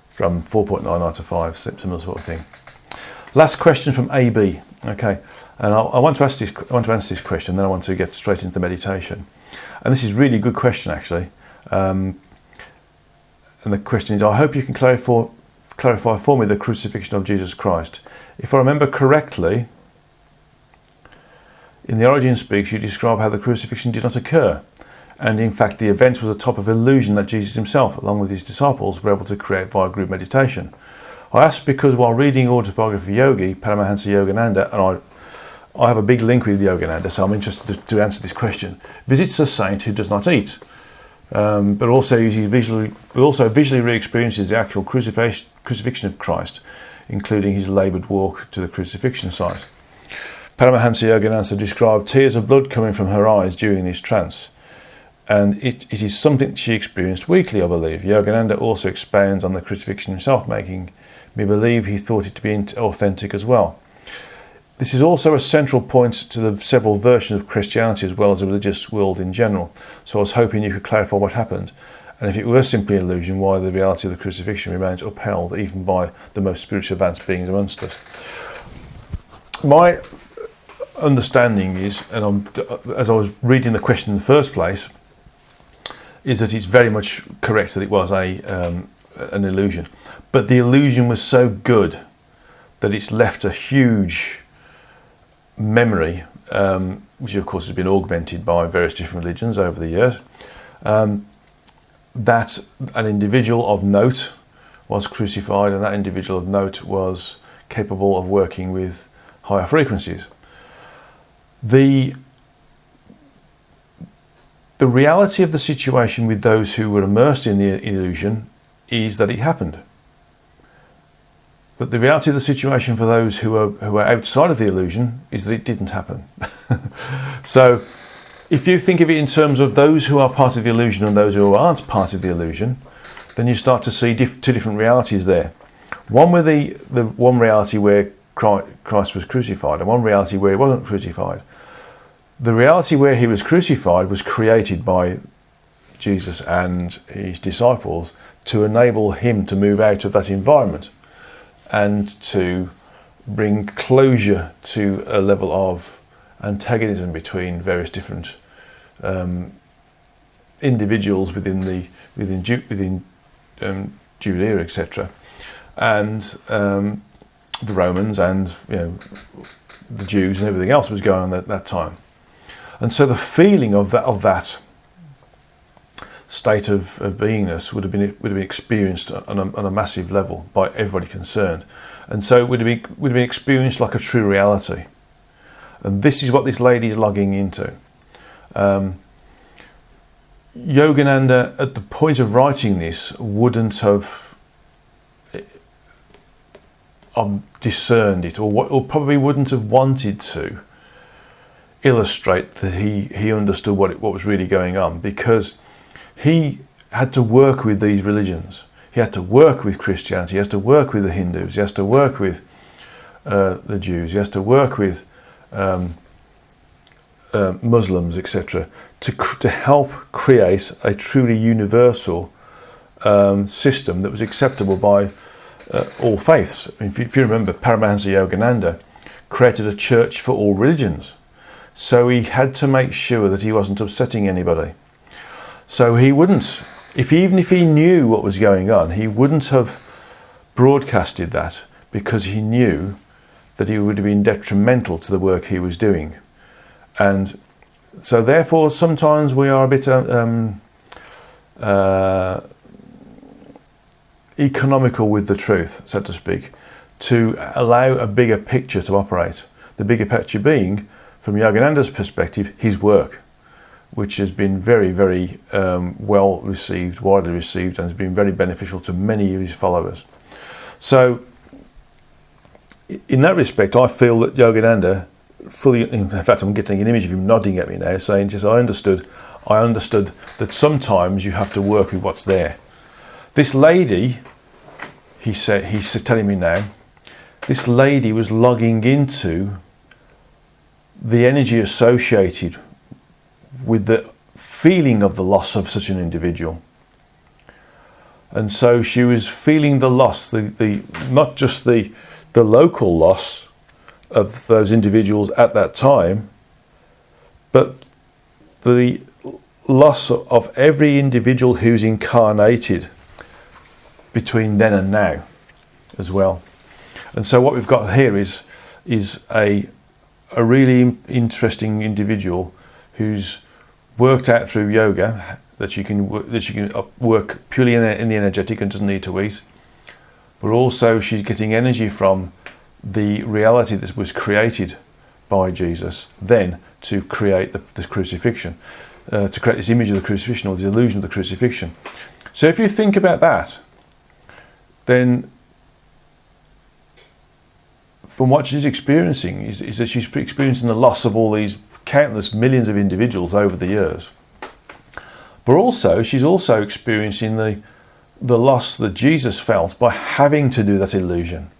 A: from 4.99 to 5, similar sort of thing. Last question from AB. Okay, and I want to answer this question, then I want to get straight into meditation. And this is really good question, actually. And the question is, I hope you can clarify for me the crucifixion of Jesus Christ. If I remember correctly, in the Origin Speaks, you describe how the crucifixion did not occur. And in fact, the event was a type of illusion that Jesus himself, along with his disciples, were able to create via group meditation. I ask because while reading Autobiography of Yogi, Paramahansa Yogananda, and I have a big link with Yogananda, so I'm interested to answer this question, visits a saint who does not eat, but also visually re-experiences the actual crucifixion of Christ, including his laboured walk to the crucifixion site. Paramahansa Yogananda described tears of blood coming from her eyes during this trance, and it is something she experienced weekly, I believe. Yogananda also expounds on the crucifixion himself, making me believe he thought it to be authentic as well. This is also a central point to the several versions of Christianity as well as the religious world in general. So I was hoping you could clarify what happened, and if it were simply an illusion, why the reality of the crucifixion remains upheld even by the most spiritually advanced beings amongst us. My understanding is, and as I was reading the question in the first place, is that it's very much correct that it was an illusion. But the illusion was so good that it's left a huge memory, which of course has been augmented by various different religions over the years, that an individual of note was crucified, and that individual of note was capable of working with higher frequencies. The reality of the situation with those who were immersed in the illusion is that it happened. But the reality of the situation for those who are outside of the illusion is that it didn't happen. So if you think of it in terms of those who are part of the illusion and those who aren't part of the illusion, then you start to see two different realities there. One with the one reality where Christ was crucified, and one reality where he wasn't crucified. The reality where he was crucified was created by Jesus and his disciples to enable him to move out of that environment and to bring closure to a level of antagonism between various different individuals within Judea, etc., and the Romans and the Jews and everything else was going on at that time. And so the feeling of that state of beingness would have been experienced on a massive level by everybody concerned, and so it would have been experienced like a true reality. And this is what this lady is logging into. Yogananda, at the point of writing this, wouldn't have discerned it, or probably wouldn't have wanted to illustrate that he understood what was really going on, because he had to work with these religions. He had to work with Christianity, he has to work with the Hindus, he has to work with the Jews, he has to work with Muslims, etc., to help create a truly universal system that was acceptable by all faiths. If you remember, Paramahansa Yogananda created a church for all religions. So he had to make sure that he wasn't upsetting anybody. So he wouldn't, even if he knew what was going on, he wouldn't have broadcasted that, because he knew that he would have been detrimental to the work he was doing. And so therefore sometimes we are a bit economical with the truth, so to speak, to allow a bigger picture to operate. The bigger picture being, from Yogananda's perspective, his work, which has been very, very well received, widely received, and has been very beneficial to many of his followers. So in that respect, I feel that Yogananda fully, in fact, I'm getting an image of him nodding at me now, saying, just, I understood that sometimes you have to work with what's there. This lady, he's telling me now, this lady was logging into the energy associated with the feeling of the loss of such an individual. And so she was feeling the loss, the not just the local loss of those individuals at that time, but the loss of every individual who's incarnated between then and now as well. And so what we've got here is a really interesting individual who's worked out through yoga that you can work purely in the energetic and doesn't need to eat. But also she's getting energy from the reality that was created by Jesus then to create the crucifixion, to create this image of the crucifixion or the illusion of the crucifixion. So if you think about that, then from what she's experiencing is that she's experiencing the loss of all these countless millions of individuals over the years. But also, she's also experiencing the loss that Jesus felt by having to do that illusion.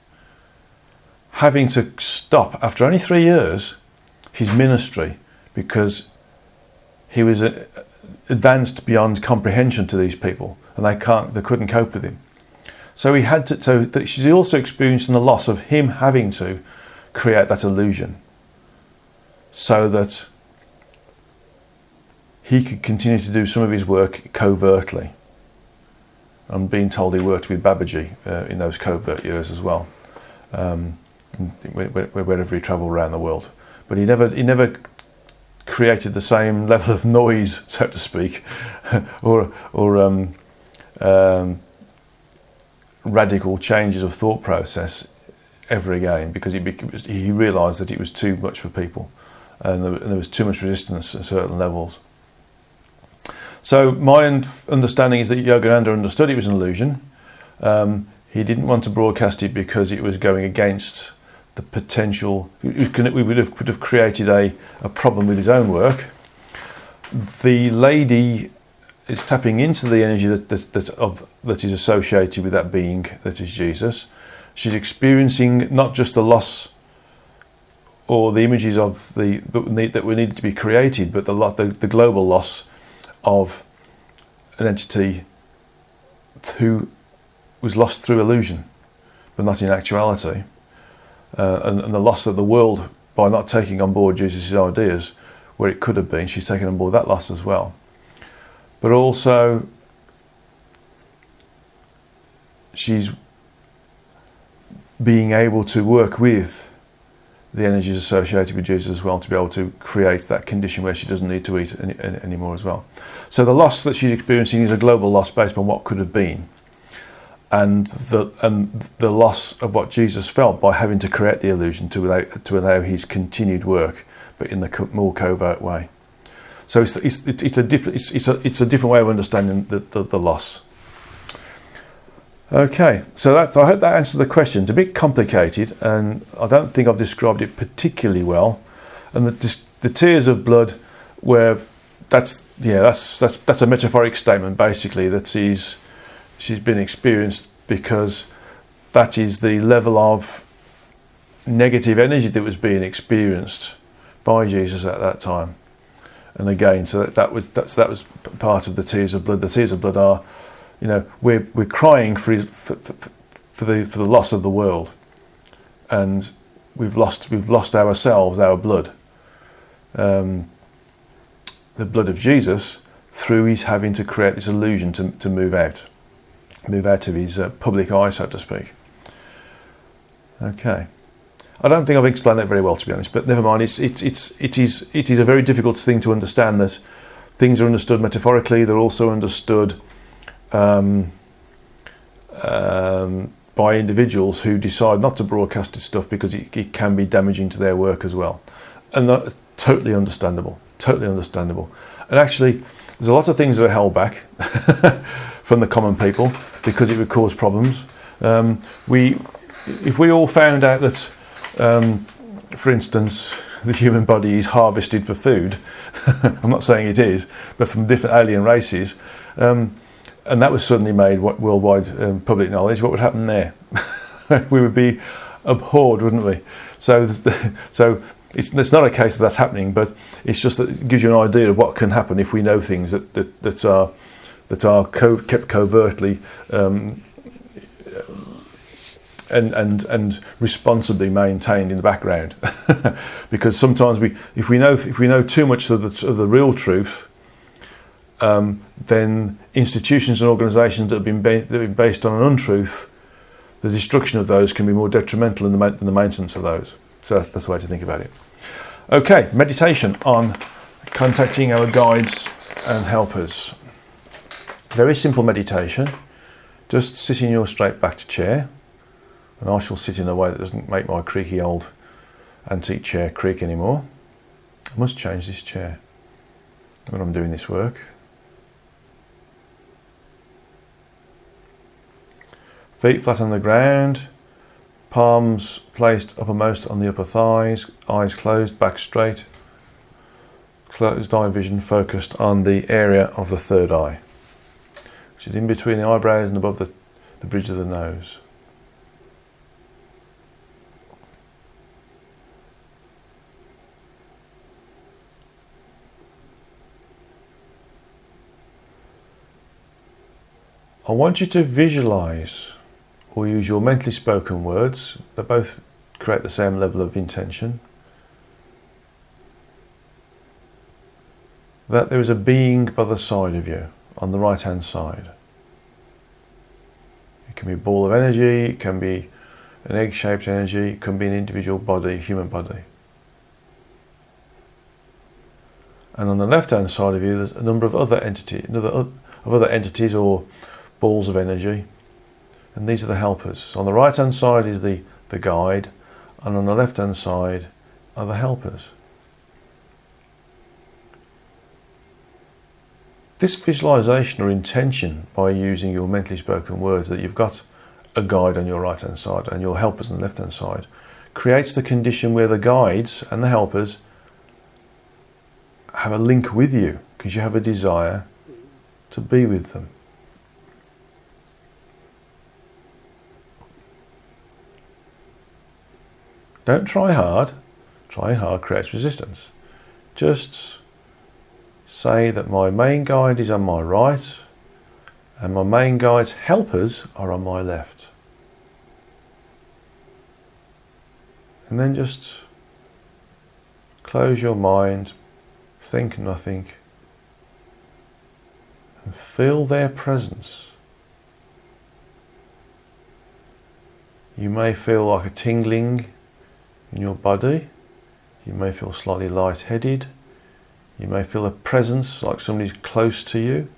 A: Having to stop, after only 3 years, his ministry because he was advanced beyond comprehension to these people and they couldn't cope with him. So he had to. So that she's also experiencing the loss of him having to create that illusion, so that he could continue to do some of his work covertly. I'm being told he worked with Babaji in those covert years as well, wherever he travelled around the world. But he never created the same level of noise, so to speak, or radical changes of thought process ever again, because he realised that it was too much for people and there was too much resistance at certain levels. So my understanding is that Yogananda understood it was an illusion. He didn't want to broadcast it because it was going against the potential. We would have created a problem with his own work. The lady is tapping into the energy that is associated with that being that is Jesus. She's experiencing not just the loss or the images of that were needed to be created, but the global loss of an entity who was lost through illusion, but not in actuality, and the loss of the world by not taking on board Jesus' ideas where it could have been. She's taken on board that loss as well. But also, she's being able to work with the energies associated with Jesus as well to be able to create that condition where she doesn't need to eat anymore as well. So the loss that she's experiencing is a global loss based on what could have been, and the loss of what Jesus felt by having to create the illusion to allow his continued work, but in the more covert way. So it's a different way of understanding the loss. Okay, so I hope that answers the question. It's a bit complicated, and I don't think I've described it particularly well. And the tears of blood, where that's a metaphoric statement basically that she's been experienced, because that is the level of negative energy that was being experienced by Jesus at that time. And again, so that was part of the tears of blood. The tears of blood are, we're crying for the loss of the world, and we've lost ourselves, our blood, the blood of Jesus, through his having to create this illusion to move out of his public eye, so to speak. Okay. I don't think I've explained that very well, to be honest, but never mind. It is a very difficult thing to understand, that things are understood metaphorically. They're also understood by individuals who decide not to broadcast this stuff because it can be damaging to their work as well. And that's totally understandable. And actually, there's a lot of things that are held back from the common people because it would cause problems. If we all found out that, for instance, the human body is harvested for food, I'm not saying it is, but from different alien races, and that was suddenly made worldwide public knowledge, what would happen there? We would be abhorred, wouldn't we? So it's not a case that's happening, but it's just that it gives you an idea of what can happen if we know things that are kept covertly and responsibly maintained in the background. Because sometimes if we know too much of the real truth, then institutions and organisations that have been based on an untruth, the destruction of those can be more detrimental than the maintenance of those. So that's the way to think about it. Okay, meditation on contacting our guides and helpers. Very simple meditation. Just sit in your straight backed chair, and I shall sit in a way that doesn't make my creaky old antique chair creak anymore. I must change this chair when I'm doing this work. Feet flat on the ground, palms placed uppermost on the upper thighs, eyes closed, back straight, closed eye vision focused on the area of the third eye, which is in between the eyebrows and above the bridge of the nose. I want you to visualize or use your mentally spoken words that both create the same level of intention, that there is a being by the side of you, on the right hand side. It can be a ball of energy, it can be an egg-shaped energy, it can be an individual body, human body. And on the left hand side of you there's a number of other entities or balls of energy, and these are the helpers. So on the right hand side is the guide, and on the left hand side are the helpers. This visualization or intention, by using your mentally spoken words that you've got a guide on your right hand side and your helpers on the left hand side, creates the condition where the guides and the helpers have a link with you, because you have a desire to be with them. Don't try hard. Trying hard creates resistance. Just say that my main guide is on my right and my main guide's helpers are on my left. And then just close your mind, think nothing, and feel their presence. You may feel like a tingling in your body, you may feel slightly lightheaded, you may feel a presence like somebody's close to you.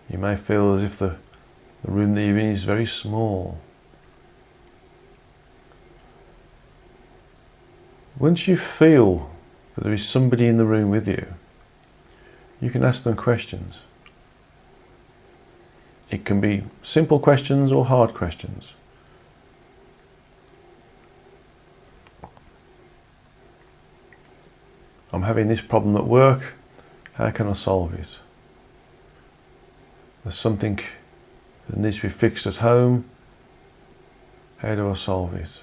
A: You may feel as if the room that you're in is very small. Once you feel that there is somebody in the room with you, you can ask them questions. It can be simple questions or hard questions. I'm having this problem at work, how can I solve it? There's something that needs to be fixed at home, how do I solve it?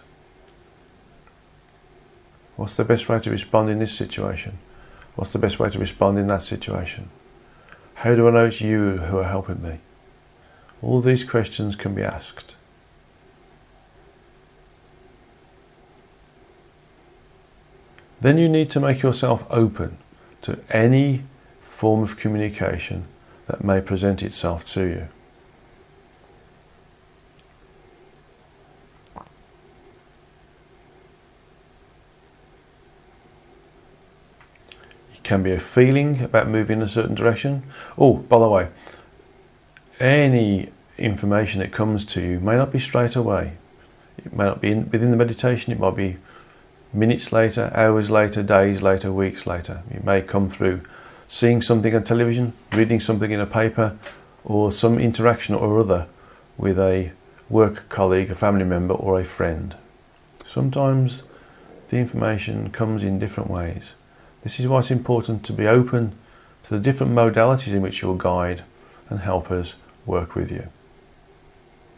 A: What's the best way to respond in this situation? What's the best way to respond in that situation? How do I know it's you who are helping me? All of these questions can be asked. Then you need to make yourself open to any form of communication that may present itself to you. It can be a feeling about moving in a certain direction. Oh, by the way, any information that comes to you may not be straight away. It may not be within the meditation, it might be minutes later, hours later, days later, weeks later. It may come through seeing something on television, reading something in a paper, or some interaction or other with a work colleague, a family member, or a friend. Sometimes the information comes in different ways. This is why it's important to be open to the different modalities in which your guide and helpers work with you.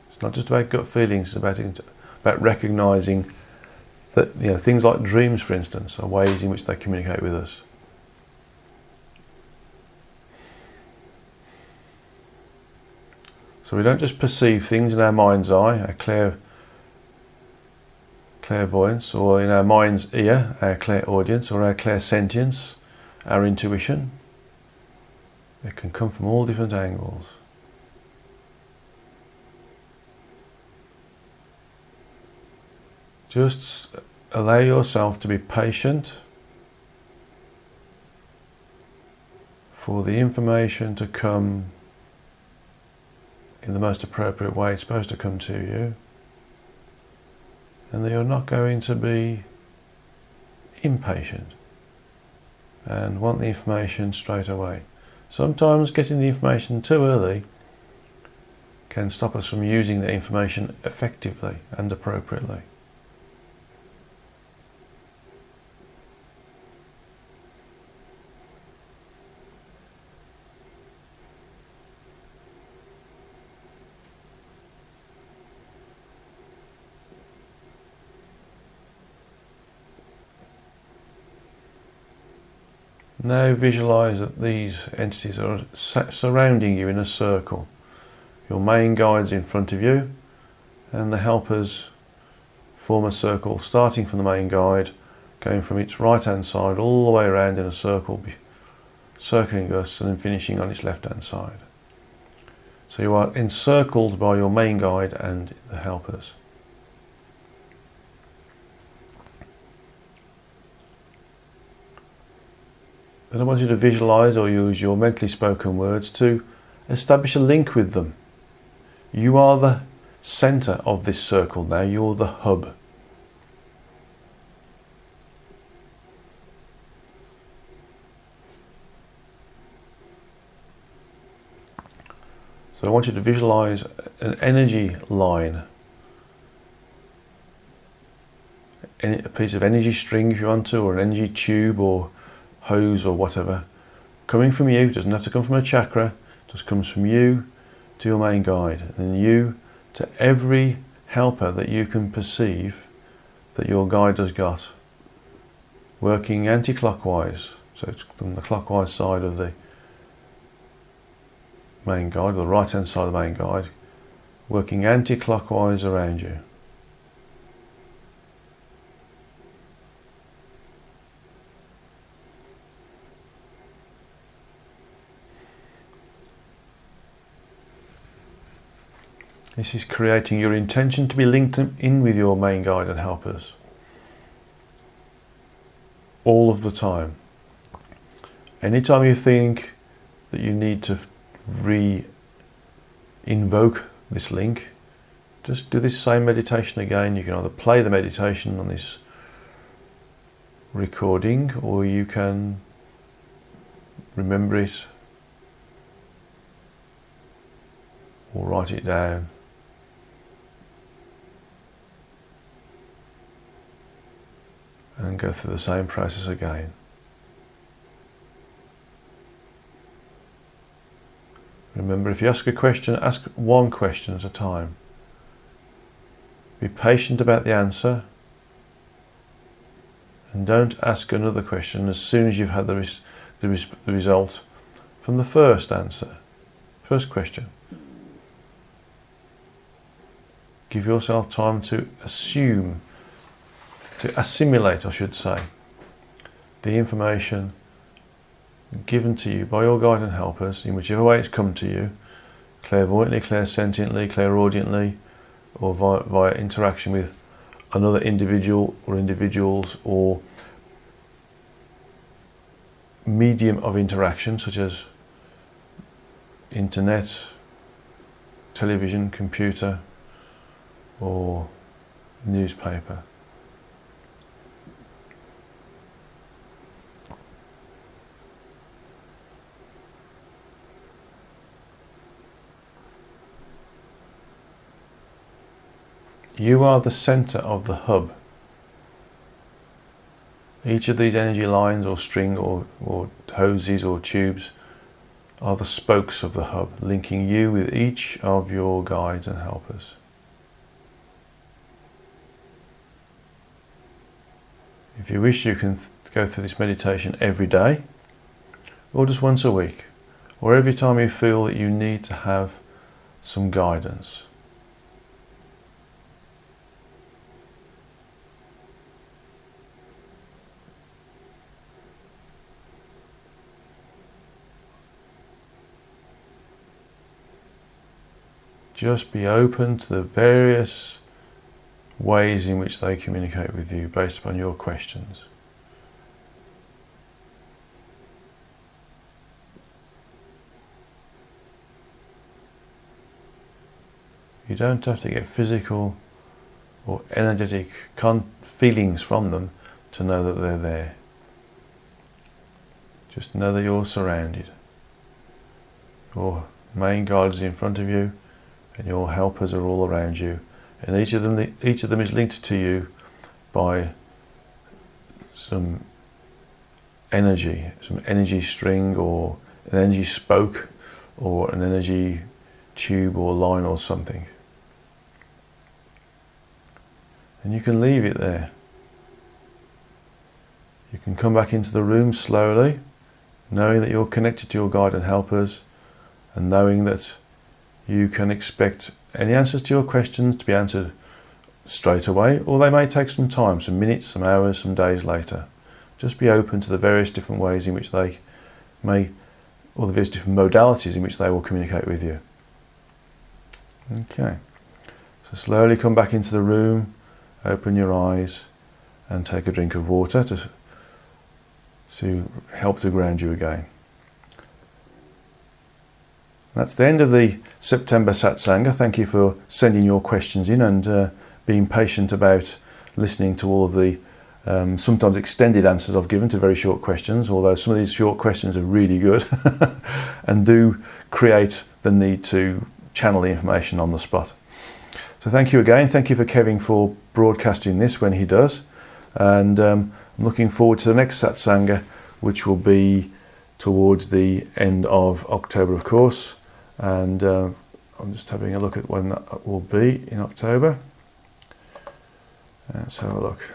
A: It's not just about gut feelings, it's about recognising that, things like dreams, for instance, are ways in which they communicate with us. So we don't just perceive things in our mind's eye, our clairvoyance, or in our mind's ear, our clairaudience, or our clairsentience, our intuition. It can come from all different angles. Just allow yourself to be patient for the information to come in the most appropriate way it's supposed to come to you, and that you're not going to be impatient and want the information straight away. Sometimes getting the information too early can stop us from using the information effectively and appropriately. Now visualize that these entities are surrounding you in a circle. Your main guide's in front of you, and the helpers form a circle starting from the main guide, going from its right hand side all the way around in a circle, circling us and then finishing on its left hand side. So you are encircled by your main guide and the helpers. Then I want you to visualize or use your mentally spoken words to establish a link with them. You are the center of this circle now, you're the hub. So I want you to visualize an energy line, a piece of energy string if you want to, or an energy tube or hose or whatever, coming from you. It doesn't have to come from a chakra, it just comes from you to your main guide, and you to every helper that you can perceive that your guide has got, working anti-clockwise. So it's from the clockwise side of the main guide, or the right hand side of the main guide, working anti-clockwise around you. This is creating your intention to be linked in with your main guide and helpers all of the time. Anytime you think that you need to re-invoke this link, just do this same meditation again. You can either play the meditation on this recording, or you can remember it or write it down. And go through the same process again. Remember, if you ask a question, ask one question at a time. Be patient about the answer, and don't ask another question as soon as you've had the result from the first answer, first question. Give yourself time to assimilate, I should say, the information given to you by your guide and helpers in whichever way it's come to you, clairvoyantly, clairsentiently, clairaudiently, or via interaction with another individual or individuals, or medium of interaction such as internet, television, computer, or newspaper. You are the center of the hub. Each of these energy lines or string or hoses or tubes are the spokes of the hub, linking you with each of your guides and helpers. If you wish, you can go through this meditation every day, or just once a week, or every time you feel that you need to have some guidance. Just be open to the various ways in which they communicate with you based upon your questions. You don't have to get physical or energetic feelings from them to know that they're there. Just know that you're surrounded. Your main guide is in front of you, and your helpers are all around you, and each of them is linked to you by some energy string or an energy spoke or an energy tube or line or something. And you can leave it there. You can come back into the room slowly, knowing that you're connected to your guide and helpers, and knowing that you can expect any answers to your questions to be answered straight away, or they may take some time, some minutes, some hours, some days later. Just be open to the various different ways in which they may, or the various different modalities in which they will communicate with you. Okay, so slowly come back into the room, open your eyes and take a drink of water to help to ground you again. That's the end of the September Satsanga. Thank you for sending your questions in and being patient about listening to all of the sometimes extended answers I've given to very short questions, although some of these short questions are really good and do create the need to channel the information on the spot. So thank you again. Thank you for Kevin for broadcasting this when he does. And I'm looking forward to the next Satsanga, which will be towards the end of October, of course. And I'm just having a look at when that will be in October. Let's have a look.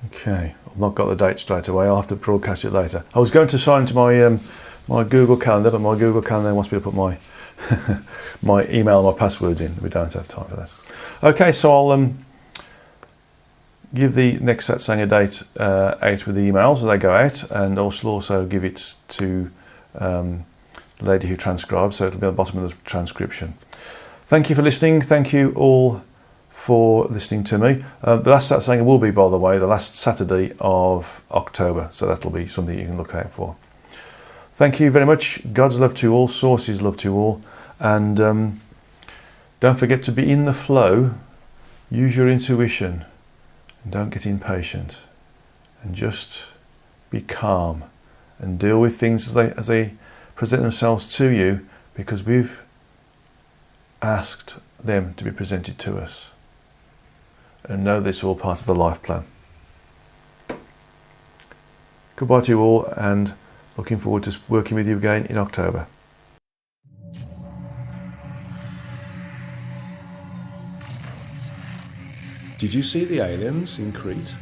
A: Okay, I've not got the date straight away. I'll have to broadcast it later. I was going to sign into my my Google Calendar, but my Google Calendar wants me to put my my email and my passwords in. We don't have time for that. Okay, so I'll give the next Satsanga date out with the emails as they go out, and also give it to the lady who transcribes, so it'll be at the bottom of the transcription. Thank you for listening. Thank you all for listening to me. The last Satsanga will be, by the way, the last Saturday of October, so that'll be something you can look out for. Thank you very much. God's love to you all, Source's love to you all, and don't forget to be in the flow. Use your intuition and don't get impatient, and just be calm and deal with things as they present themselves to you, because we've asked them to be presented to us, and know that it's all part of the life plan. Goodbye to you all, and looking forward to working with you again in October. Did you see the aliens in Crete?